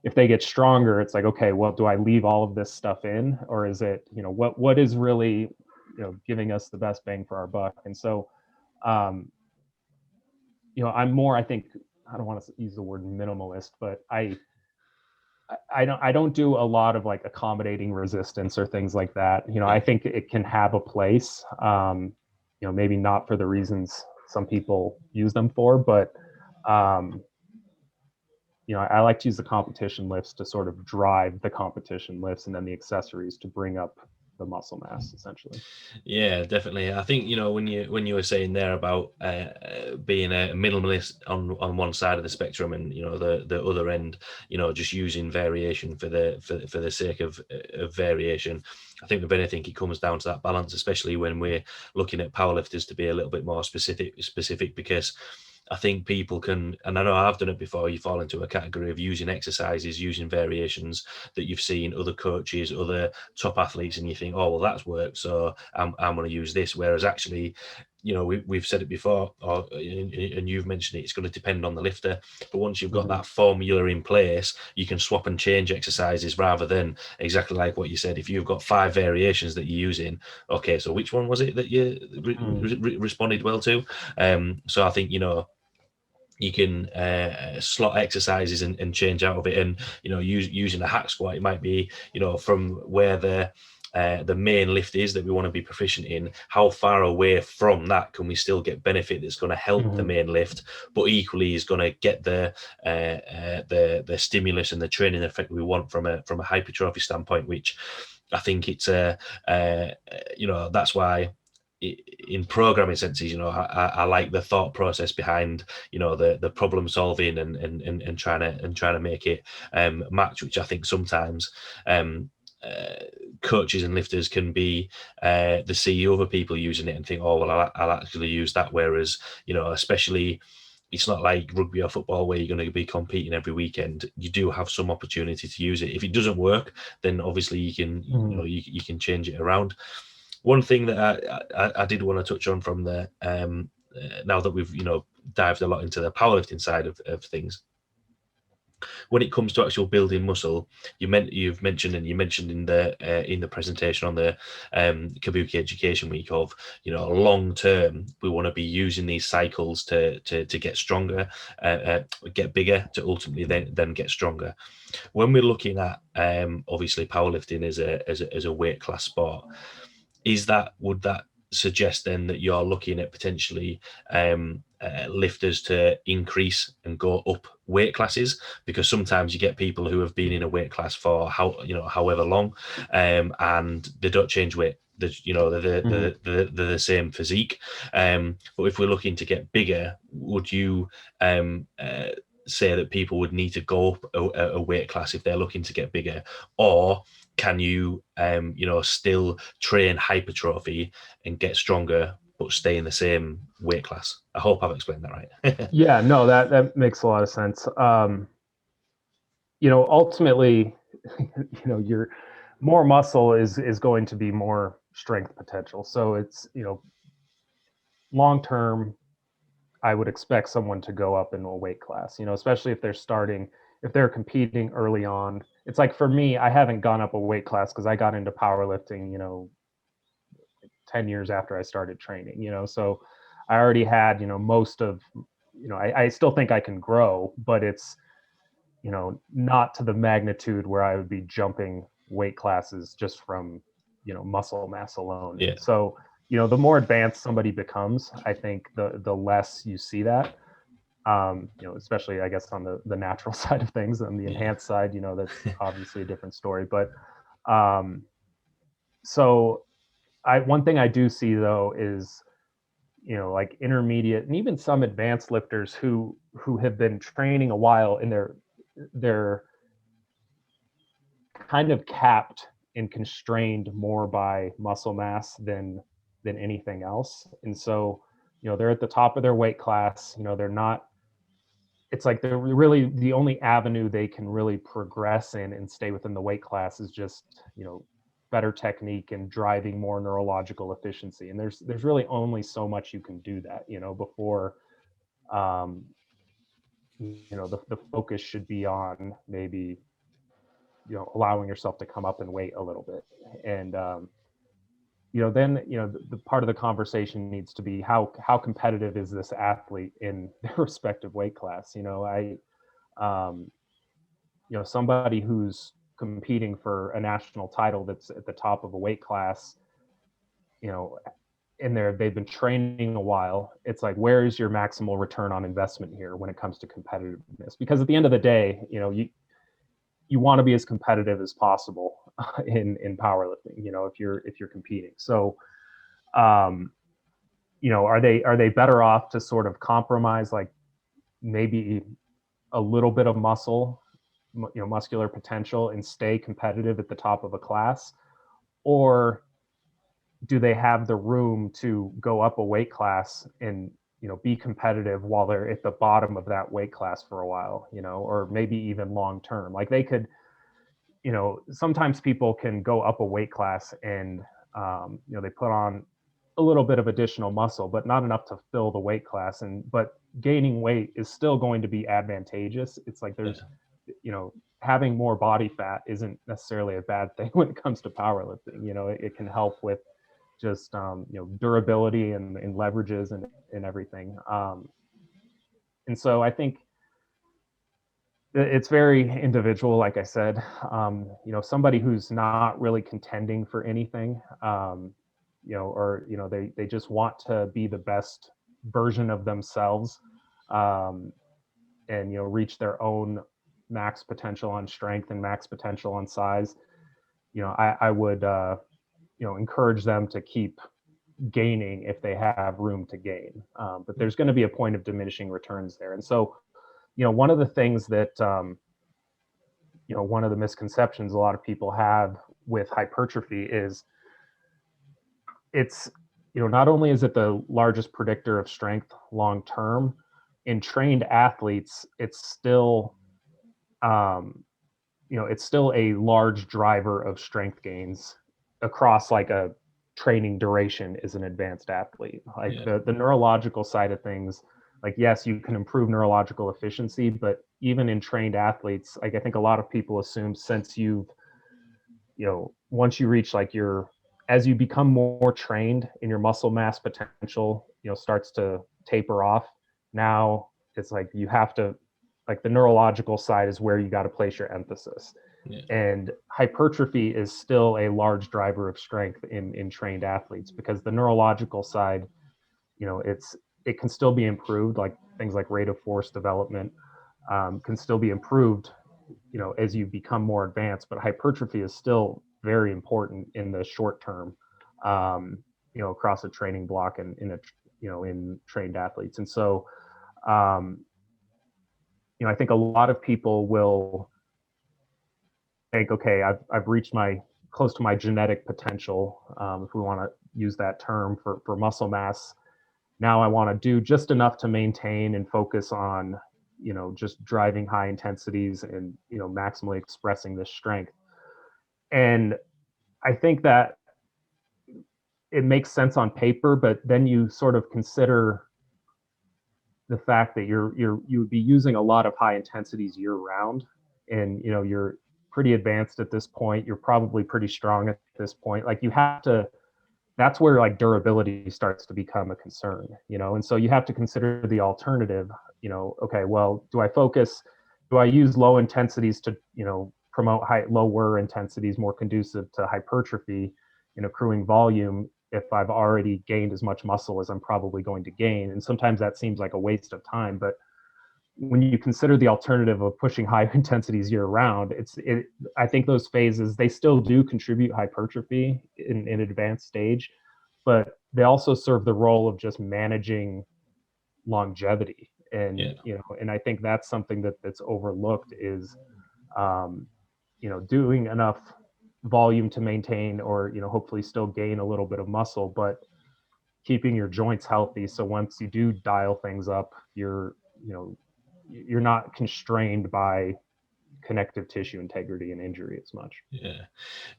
if they get stronger, it's like, okay, well, do I leave all of this stuff in, or is it what is really giving us the best bang for our buck? And so um I'm more, I think, I don't want to use the word minimalist, but I don't do a lot of like accommodating resistance or things like that. I think it can have a place. Maybe not for the reasons some people use them for, but um, I like to use the competition lifts to sort of drive the competition lifts, and then the accessories to bring up the muscle mass, essentially. Yeah, definitely. I think when you were saying there about being a minimalist on one side of the spectrum, and the other end, just using variation for the sake of variation. I think if anything, it comes down to that balance, especially when we're looking at powerlifters, to be a little bit more specific, because I think people can, and I know I've done it before, you fall into a category of using exercises, using variations that you've seen other coaches, other top athletes, and you think, oh, well, that's worked, so I'm going to use this. Whereas actually, we've said it before, and you've mentioned it, it's going to depend on the lifter. But once you've got that formula in place, you can swap and change exercises, rather than exactly like what you said. If you've got 5 variations that you're using, okay, so which one was it that you responded well to? So I think, you can slot exercises and change out of it. And using a hack squat, it might be from where the the main lift is that we want to be proficient in, how far away from that can we still get benefit that's going to help the main lift, but equally is going to get the stimulus and the training effect we want from a hypertrophy standpoint, which I think it's that's why in programming senses, I like the thought process behind, the problem solving and trying to make it match, which I think sometimes coaches and lifters can be the CEO of people using it and think, oh, well, I'll actually use that. Whereas, especially, it's not like rugby or football where you're going to be competing every weekend. You do have some opportunity to use it. If it doesn't work, then obviously you can, you can change it around. One thing that I did want to touch on from the now that we've dived a lot into the powerlifting side of things, when it comes to actual building muscle, you mentioned in the presentation on the Kabuki Education Week of long term we want to be using these cycles to get stronger, get bigger, to ultimately then get stronger. When we're looking at obviously powerlifting as a weight class sport, would that suggest then that you're looking at potentially lifters to increase and go up weight classes? Because sometimes you get people who have been in a weight class for however long, and they don't change weight. They're the same physique. But if we're looking to get bigger, would you say that people would need to go up a weight class if they're looking to get bigger, or can you still train hypertrophy and get stronger but stay in the same weight class? I hope I've explained that right. Yeah, no, that makes a lot of sense. Ultimately, your more muscle is going to be more strength potential. So it's, long term, I would expect someone to go up in a weight class, especially if they're competing early on. It's like, for me, I haven't gone up a weight class because I got into powerlifting, 10 years after I started training, so I already had, most of, I still think I can grow, but it's, not to the magnitude where I would be jumping weight classes just from, muscle mass alone. Yeah. So, the more advanced somebody becomes, I think the less you see that. Especially I guess on the natural side of things. On the enhanced side, that's obviously a different story. But so one thing I do see though is, like intermediate and even some advanced lifters who have been training a while, and they're kind of capped and constrained more by muscle mass than anything else. And so, they're at the top of their weight class, they're not, it's like they're really, the only avenue they can really progress in and stay within the weight class is just, better technique and driving more neurological efficiency. And there's really only so much you can do that, before the focus should be on maybe, allowing yourself to come up in weight a little bit. And then the part of the conversation needs to be how competitive is this athlete in their respective weight class. Somebody who's competing for a national title that's at the top of a weight class, they've been training a while. It's like, where is your maximal return on investment here when it comes to competitiveness? Because at the end of the day, you want to be as competitive as possible in powerlifting, if you're competing. So, are they better off to sort of compromise, like maybe a little bit of muscular potential, and stay competitive at the top of a class? Or do they have the room to go up a weight class and, be competitive while they're at the bottom of that weight class for a while, or maybe even long term? Like they could, sometimes people can go up a weight class and, they put on a little bit of additional muscle, but not enough to fill the weight class. But gaining weight is still going to be advantageous. It's like there's, having more body fat isn't necessarily a bad thing when it comes to powerlifting. It can help with just, durability and leverages and everything. And so I think It's very individual, like I said. Somebody who's not really contending for anything, or they just want to be the best version of themselves, and reach their own max potential on strength and max potential on size. I would encourage them to keep gaining if they have room to gain. But there's going to be a point of diminishing returns there, and so one of the things that one of the misconceptions a lot of people have with hypertrophy is it's not only is it the largest predictor of strength long term, in trained athletes it's still it's still a large driver of strength gains across like a training duration as an advanced athlete. Like the neurological side of things, like yes, you can improve neurological efficiency, but even in trained athletes, like I think a lot of people assume since you've, once you reach like as you become more trained and your muscle mass potential, starts to taper off, now it's like you have to, like the neurological side is where you got to place your emphasis. Yeah. And hypertrophy is still a large driver of strength in trained athletes, because the neurological side, it can still be improved, like things like rate of force development can still be improved, as you become more advanced. But hypertrophy is still very important in the short term, across a training block and in trained athletes. And so, I think a lot of people will think, okay, I've reached my close to my genetic potential, if we want to use that term for muscle mass. Now I want to do just enough to maintain and focus on, just driving high intensities and, maximally expressing this strength. And I think that it makes sense on paper, but then you sort of consider the fact that you would be using a lot of high intensities year round, and you're pretty advanced at this point. You're probably pretty strong at this point. Like you have to, that's where like durability starts to become a concern, and so you have to consider the alternative. Okay, well, do I use low intensities to promote lower intensities more conducive to hypertrophy and accruing volume if I've already gained as much muscle as I'm probably going to gain? And sometimes that seems like a waste of time, but when you consider the alternative of pushing high intensities year round, I think those phases, they still do contribute hypertrophy in advanced stage, but they also serve the role of just managing longevity. And, and I think that's something that's overlooked is, doing enough volume to maintain or, hopefully still gain a little bit of muscle, but keeping your joints healthy. So once you do dial things up, you're not constrained by connective tissue integrity and injury as much. Yeah.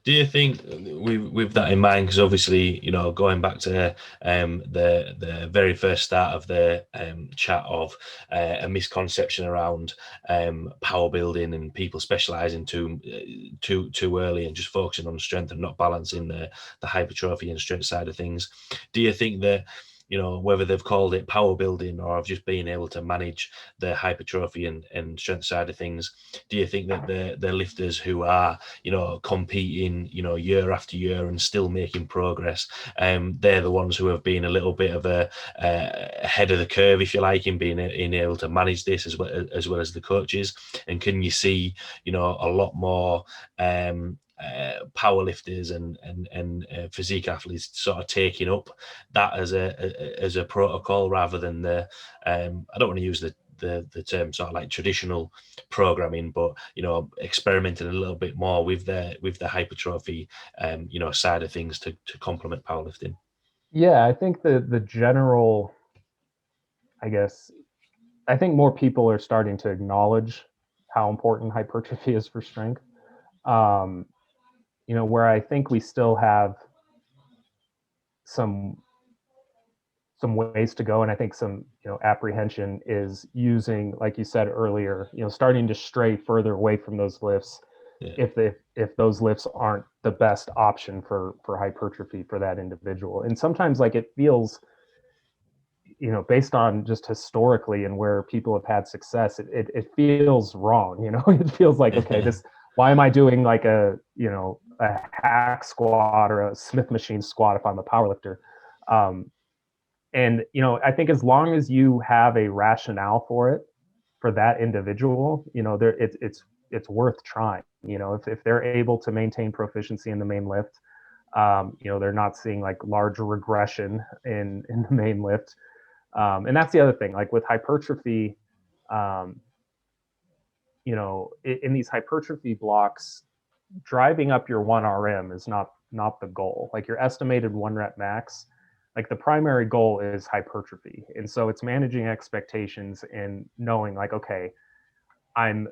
Do you think, with that in mind, because obviously, going back to the very first start of the chat of a misconception around power building and people specializing too early and just focusing on strength and not balancing the hypertrophy and strength side of things, do you think that, whether they've called it power building or just being able to manage the hypertrophy and strength side of things, do you think that the lifters who are, competing, year after year and still making progress, they're the ones who have been a little bit of a ahead of the curve, if you like, in being able to manage this as well as the coaches? And can you see, a lot more powerlifters and physique athletes sort of taking up that as a protocol rather than the I don't want to use the term sort of like traditional programming, but experimenting a little bit more with the hypertrophy side of things to complement powerlifting? Yeah, I think the general, I think more people are starting to acknowledge how important hypertrophy is for strength. Where I think we still have some ways to go, and I think some apprehension is using, like you said earlier, starting to stray further away from those lifts. Yeah. If those lifts aren't the best option for hypertrophy for that individual. And sometimes like it feels, based on just historically and where people have had success, it feels wrong. It feels like, okay, why am I doing like a hack squat or a Smith machine squat if I'm a powerlifter? And I think as long as you have a rationale for it, for that individual, it's worth trying. If they're able to maintain proficiency in the main lift, they're not seeing like large regression in the main lift. And that's the other thing, like with hypertrophy, in these hypertrophy blocks, driving up your 1RM is not the goal. Like your estimated 1 rep max, like the primary goal is hypertrophy. And so it's managing expectations and knowing like, okay, I'm,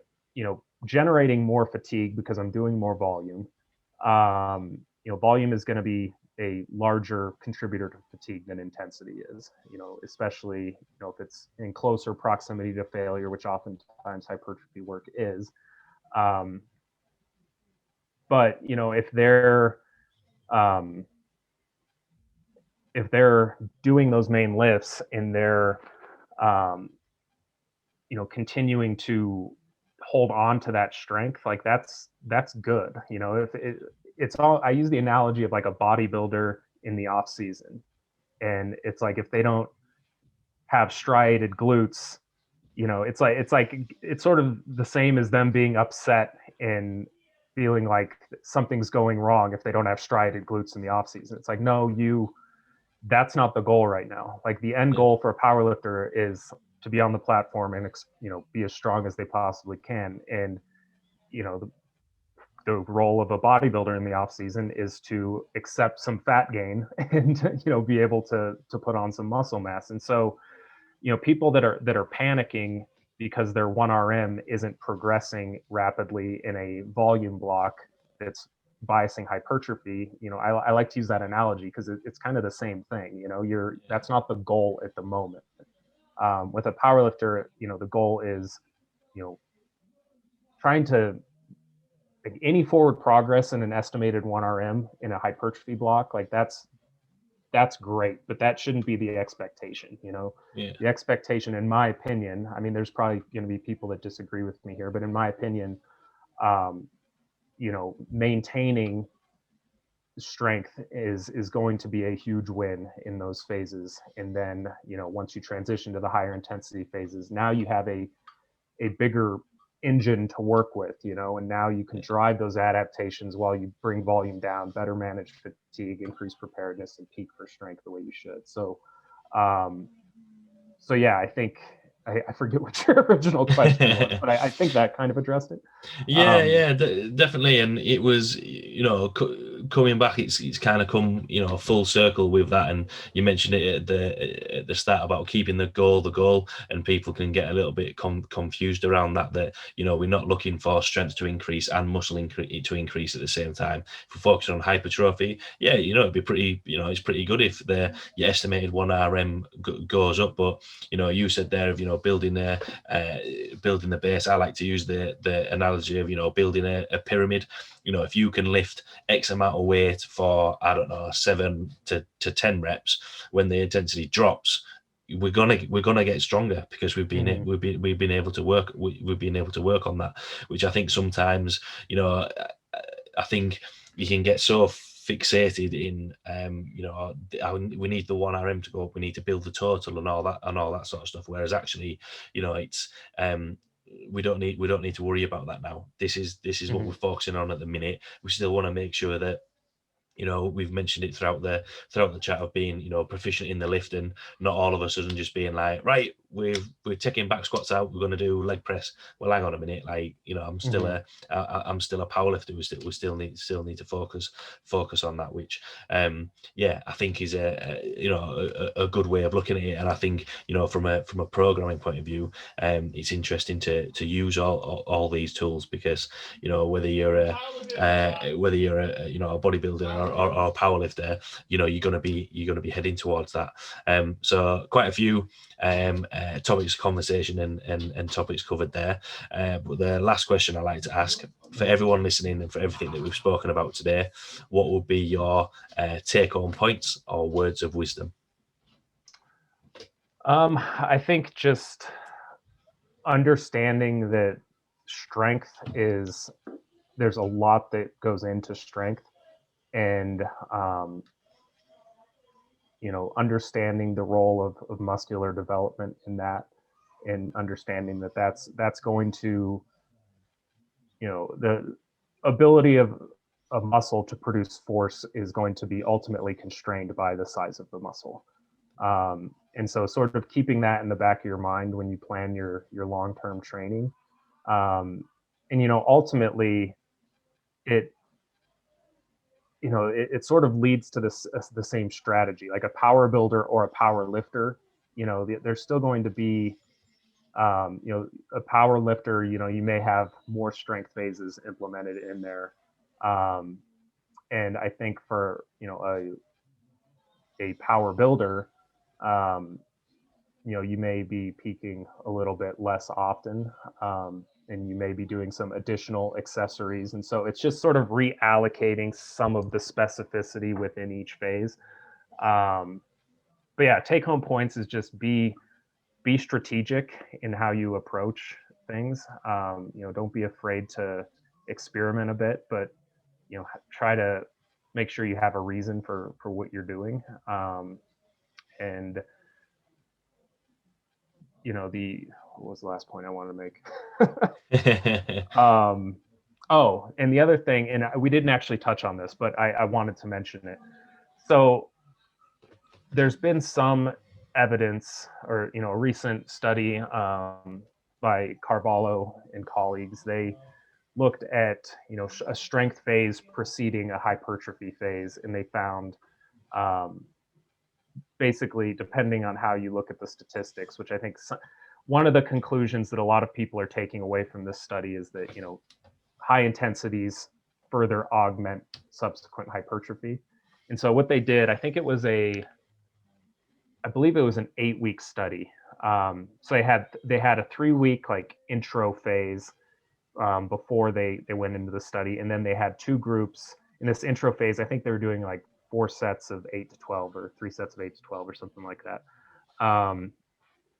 generating more fatigue because I'm doing more volume. Volume is going to be a larger contributor to fatigue than intensity is, especially, if it's in closer proximity to failure, which oftentimes hypertrophy work is. But, if they're doing those main lifts and they're, continuing to hold on to that strength, like that's good. It's all, I use the analogy of like a bodybuilder in the off season. And it's like, if they don't have striated glutes, it's sort of the same as them being upset and feeling like something's going wrong if they don't have striated glutes in the off season. It's like, no, that's not the goal right now. Like the end goal for a powerlifter is to be on the platform and be as strong as they possibly can. And the role of a bodybuilder in the off season is to accept some fat gain and be able to put on some muscle mass. And so people that are panicking because their 1RM isn't progressing rapidly in a volume block that's biasing hypertrophy, I like to use that analogy because it's kind of the same thing. That's not the goal at the moment. With a powerlifter, the goal is, trying to, like, any forward progress in an estimated 1RM in a hypertrophy block, like that's great, but that shouldn't be the expectation. The expectation, in my opinion, I mean, there's probably going to be people that disagree with me here, but in my opinion, maintaining strength is going to be a huge win in those phases. And then, once you transition to the higher intensity phases, now you have a bigger engine to work with, and now you can drive those adaptations while you bring volume down, better manage fatigue, increase preparedness, and peak for strength the way you should. So, yeah, I think I forget what your original question was, but I think that kind of addressed it. Yeah, definitely. And it was, coming back, it's kind of come, full circle with that. And you mentioned it at the start about keeping the goal, and people can get a little bit confused around that, we're not looking for strength to increase and muscle to increase at the same time. If we're focusing on hypertrophy, it'd be pretty, it's pretty good if your estimated 1RM goes up. But, you said there of, building the base. I like to use the analogy of, building a pyramid. If you can lift X amount of weight for, I don't know, 7 to 10 reps, when the intensity drops, we're gonna get stronger because we've been able to work on that, which I think sometimes, I think you can get so fixated in, we need the 1RM to go up, we need to build the total and all that sort of stuff. Whereas actually, it's we don't need to worry about that now. This is what we're focusing on at the minute. We still want to make sure that, we've mentioned it throughout the chat of being, proficient in the lift, and not all of a sudden just being like, right, we're taking back squats out, we're going to do leg press. Well, hang on a minute, like, I'm still I'm still a powerlifter. We still need to focus on that, which I think is a good way of looking at it. And I think, from a programming point of view, it's interesting to use all these tools, because whether you're a bodybuilder or a powerlifter, you're going to be heading towards that. So quite a few topics of conversation and topics covered there. But the last question I like to ask for everyone listening, and for everything that we've spoken about today, what would be your take-home points or words of wisdom? I think just understanding that strength is there's a lot that goes into strength, and um, understanding the role of muscular development in that, and understanding that that's going to, the ability of muscle to produce force is going to be ultimately constrained by the size of the muscle. And so sort of keeping that in the back of your mind when you plan your long-term training. And ultimately it it sort of leads to this the same strategy. Like a power builder or a power lifter, there's still going to be, a power lifter, you may have more strength phases implemented in there. um, and I think for a power builder, um, you may be peaking a little bit less often, and you may be doing some additional accessories. And so it's just sort of reallocating some of the specificity within each phase. Um, but yeah, take home points is just be strategic in how you approach things. Don't be afraid to experiment a bit, but try to make sure you have a reason for what you're doing. And the what was the last point I wanted to make? Oh, and the other thing, and we didn't actually touch on this, but I wanted to mention it. So there's been some evidence, or a recent study, by Carvalho and colleagues. They looked at a strength phase preceding a hypertrophy phase, and they found, um, basically, depending on how you look at the statistics, which I think one of the conclusions that a lot of people are taking away from this study is that high intensities further augment subsequent hypertrophy. And so what they did, I believe it was an 8-week study. So they had a 3-week like intro phase, before they went into the study, and then they had two groups in this intro phase. I think they were doing like 4 sets of 8 to 12, or 3 sets of 8 to 12, or something like that.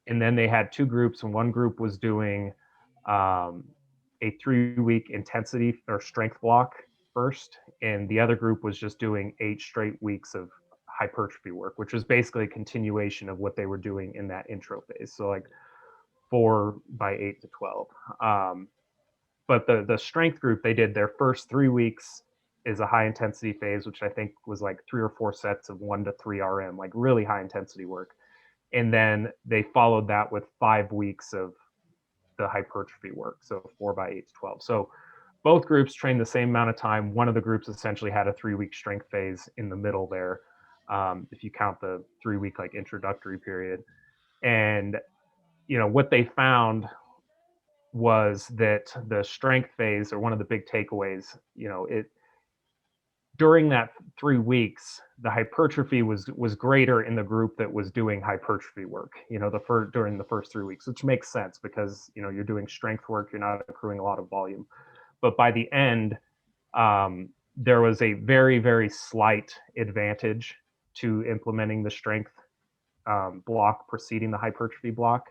And then they had two groups, and one group was doing, a 3-week intensity or strength block first, and the other group was just doing 8 straight weeks of hypertrophy work, which was basically a continuation of what they were doing in that intro phase. So like 4 by 8 to 12. But the strength group, they did their first 3 weeks is a high intensity phase, which I think was like 3 or 4 sets of 1 to 3 RM, like really high intensity work. And then they followed that with 5 weeks of the hypertrophy work, so 4 by 8 to 12. So both groups trained the same amount of time. One of the groups essentially had a 3-week strength phase in the middle there, if you count the 3-week like introductory period. And what they found was that the strength phase, or one of the big takeaways, it during that 3 weeks, the hypertrophy was greater in the group that was doing hypertrophy work. During the first 3 weeks, which makes sense because you're doing strength work, you're not accruing a lot of volume. But by the end, there was a very, very slight advantage to implementing the strength, block preceding the hypertrophy block.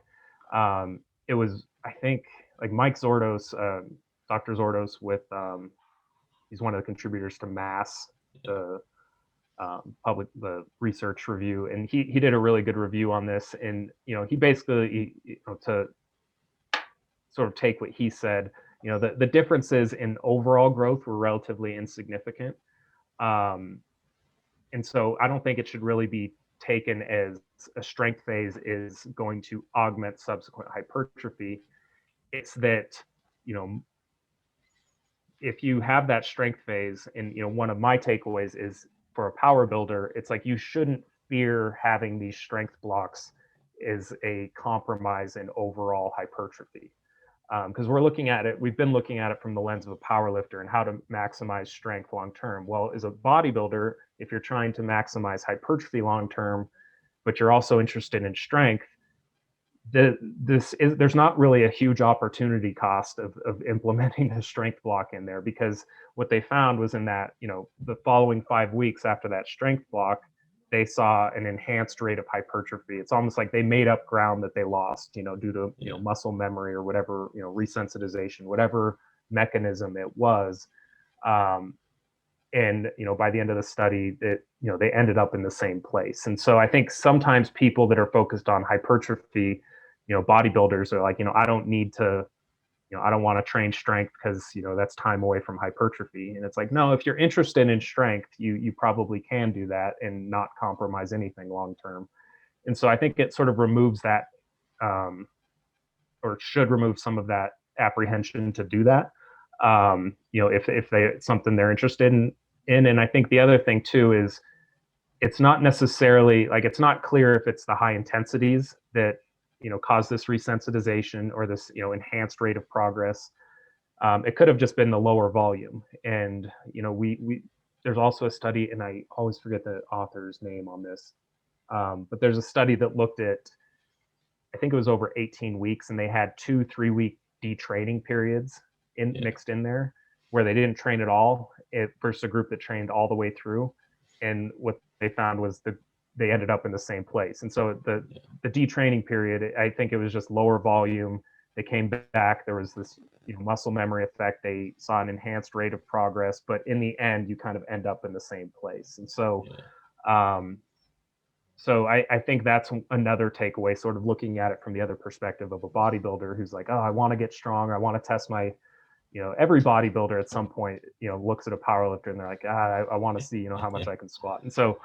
It was, I think, like Mike Zordos, Dr. Zordos, he's one of the contributors to Mass, the the research review, and he did a really good review on this. And he basically, to sort of take what he said, the differences in overall growth were relatively insignificant. Um, and so I don't think it should really be taken as a strength phase is going to augment subsequent hypertrophy. It's that, you know, if you have that strength phase, and one of my takeaways is, for a power builder, it's like you shouldn't fear having these strength blocks is a compromise in overall hypertrophy. Because we've been looking at it from the lens of a power lifter and how to maximize strength long term. Well, as a bodybuilder, if you're trying to maximize hypertrophy long term, but you're also interested in strength, there's not really a huge opportunity cost of implementing a strength block in there, because what they found was in that, the following 5 weeks after that strength block, they saw an enhanced rate of hypertrophy. It's almost like they made up ground that they lost, due to muscle memory or whatever, resensitization, whatever mechanism it was. And by the end of the study, they ended up in the same place. And so I think sometimes people that are focused on hypertrophy, bodybuilders are like, I don't need to, I don't want to train strength because that's time away from hypertrophy. And it's like, no, if you're interested in strength, you probably can do that and not compromise anything long term. And so I think it sort of removes that, or should remove some of that apprehension to do that. If it's something they're interested in. And I think the other thing too is it's not necessarily like, it's not clear if it's the high intensities that cause this resensitization or this enhanced rate of progress. It could have just been the lower volume. And we there's also a study, and I always forget the author's name on this, but there's a study that looked at, I think it was over 18 weeks, and they had 2-3 week detraining periods mixed in there, where they didn't train at all, versus a group that trained all the way through. And what they found was that they ended up in the same place. And so the detraining period, I think it was just lower volume. They came back. There was this muscle memory effect. They saw an enhanced rate of progress, but in the end, you kind of end up in the same place. And so, so I think that's another takeaway, sort of looking at it from the other perspective of a bodybuilder who's like, oh, I want to get stronger. I want to test my, every bodybuilder at some point, looks at a powerlifter and they're like, I want to see, how much I can squat. And so,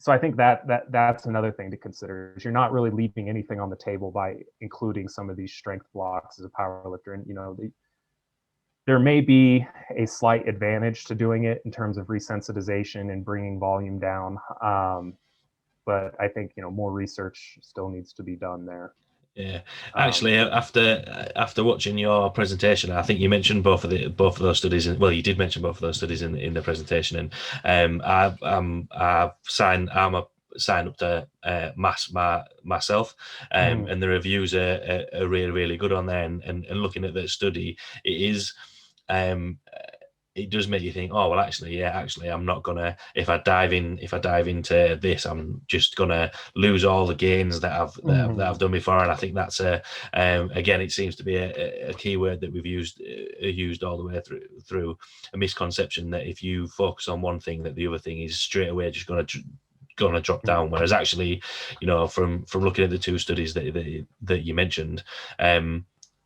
so I think that's another thing to consider, is you're not really leaving anything on the table by including some of these strength blocks as a powerlifter. And, there may be a slight advantage to doing it in terms of resensitization and bringing volume down. But I think, more research still needs to be done there. Yeah, actually, after watching your presentation, I think you mentioned both of those studies. Well, you did mention both of those studies in the presentation, and I'm signed up to mass myself, and the reviews are really, really good on there. And looking at that study, it is. It does make you think, oh well, actually, I'm not gonna, if I dive into this, I'm just gonna lose all the gains that I've done before. And I think that's again, it seems to be a key word that we've used all the way through a misconception that if you focus on one thing, that the other thing is straight away just gonna drop down. Whereas actually, from looking at the two studies that you mentioned,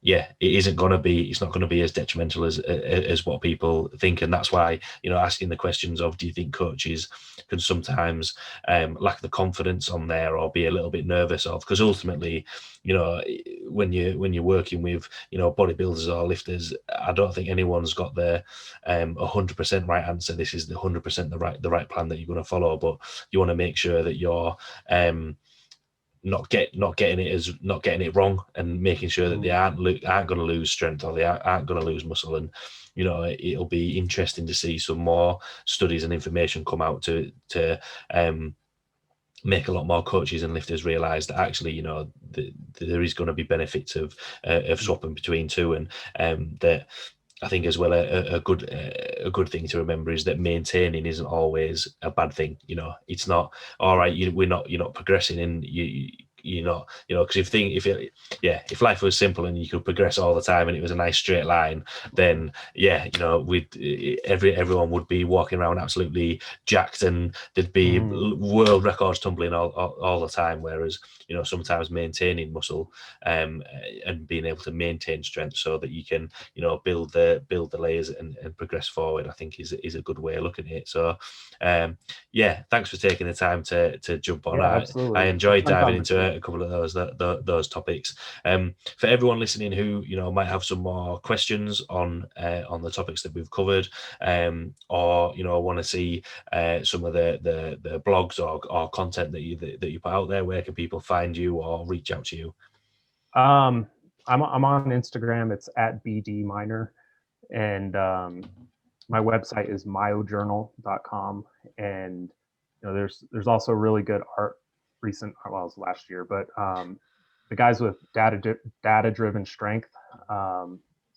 it's not going to be as detrimental as what people think. And that's why, asking the questions of, do you think coaches can sometimes lack the confidence on there, or be a little bit nervous of, because ultimately, when you're working with, bodybuilders or lifters, I don't think anyone's got the 100% right answer. This is the 100% the right plan that you're going to follow, but you want to make sure that you're not getting it wrong, and making sure that they aren't going to lose strength, or they aren't going to lose muscle. And it'll be interesting to see some more studies and information come out to make a lot more coaches and lifters realize that actually there is going to be benefits of swapping between two. And that I think as well a good thing to remember is that maintaining isn't always a bad thing. It's not all right. You're not progressing, and you're not, because if life was simple and you could progress all the time and it was a nice straight line, then everyone would be walking around absolutely jacked, and there'd be world records tumbling all the time. Whereas sometimes maintaining muscle and being able to maintain strength so that you can build the layers and progress forward, I think is a good way of looking at it. So thanks for taking the time to jump on. I enjoyed diving into a couple of those topics. For everyone listening who might have some more questions on the topics that we've covered, or want to see some of the blogs or content that you put out there, where can people find you or reach out to you? I'm on Instagram. It's at bdminer, and my website is myojournal.com. And there's also really good art recent, well, it was last year, but the guys with data driven strength,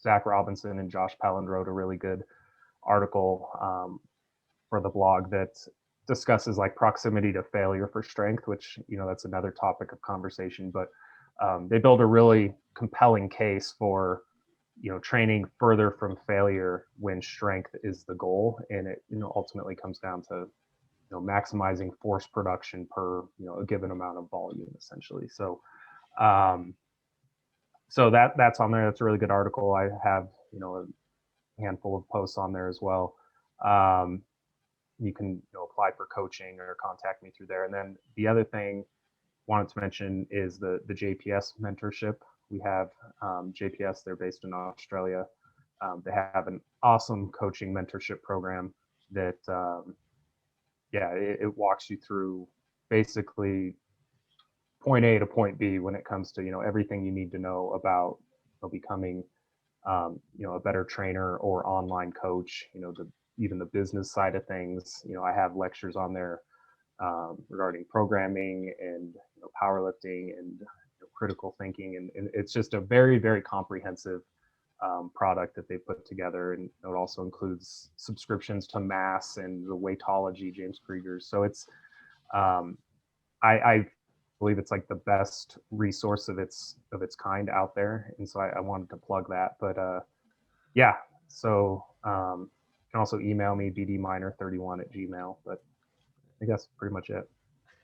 Zach Robinson and Josh Palland wrote a really good article for the blog that discusses like proximity to failure for strength, which, you know, that's another topic of conversation. But they build a really compelling case for, you know, training further from failure when strength is the goal, and it, you know, ultimately comes down to, you know, maximizing force production per, you know, a given amount of volume, essentially. So um, so that's on there. That's a really good article. I have, you know, a handful of posts on there as well. Um, you can, you know, apply for coaching or contact me through there. And then the other thing I wanted to mention is the JPS mentorship. We have JPS. They're based in Australia. They have an awesome coaching mentorship program that, yeah, it walks you through basically point A to point B when it comes to, you know, everything you need to know about, you know, becoming, you know, a better trainer or online coach. You know, even the business side of things. You know, I have lectures on there regarding programming and, you know, powerlifting and, you know, critical thinking, and it's just a very, very comprehensive product that they put together, and it also includes subscriptions to Mass and the Weightology, James Krieger's. So it's um, I believe it's like the best resource of its kind out there, and so I wanted to plug that. But yeah, so you can also email me bdminer31@gmail. But I guess pretty much it.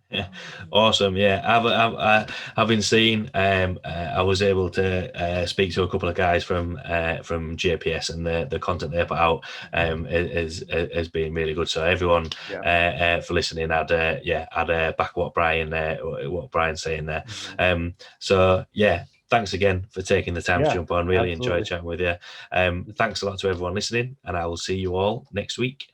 Yeah, awesome. Yeah, having seen, I was able to speak to a couple of guys from JPS, and the content they put out has been really good. So everyone, Yeah. for listening, I'd back what Brian's saying there. Mm-hmm. So yeah, thanks again for taking the time to Yeah, jump on. Really absolutely. enjoyed chatting with you. Thanks a lot to everyone listening, and I will see you all next week.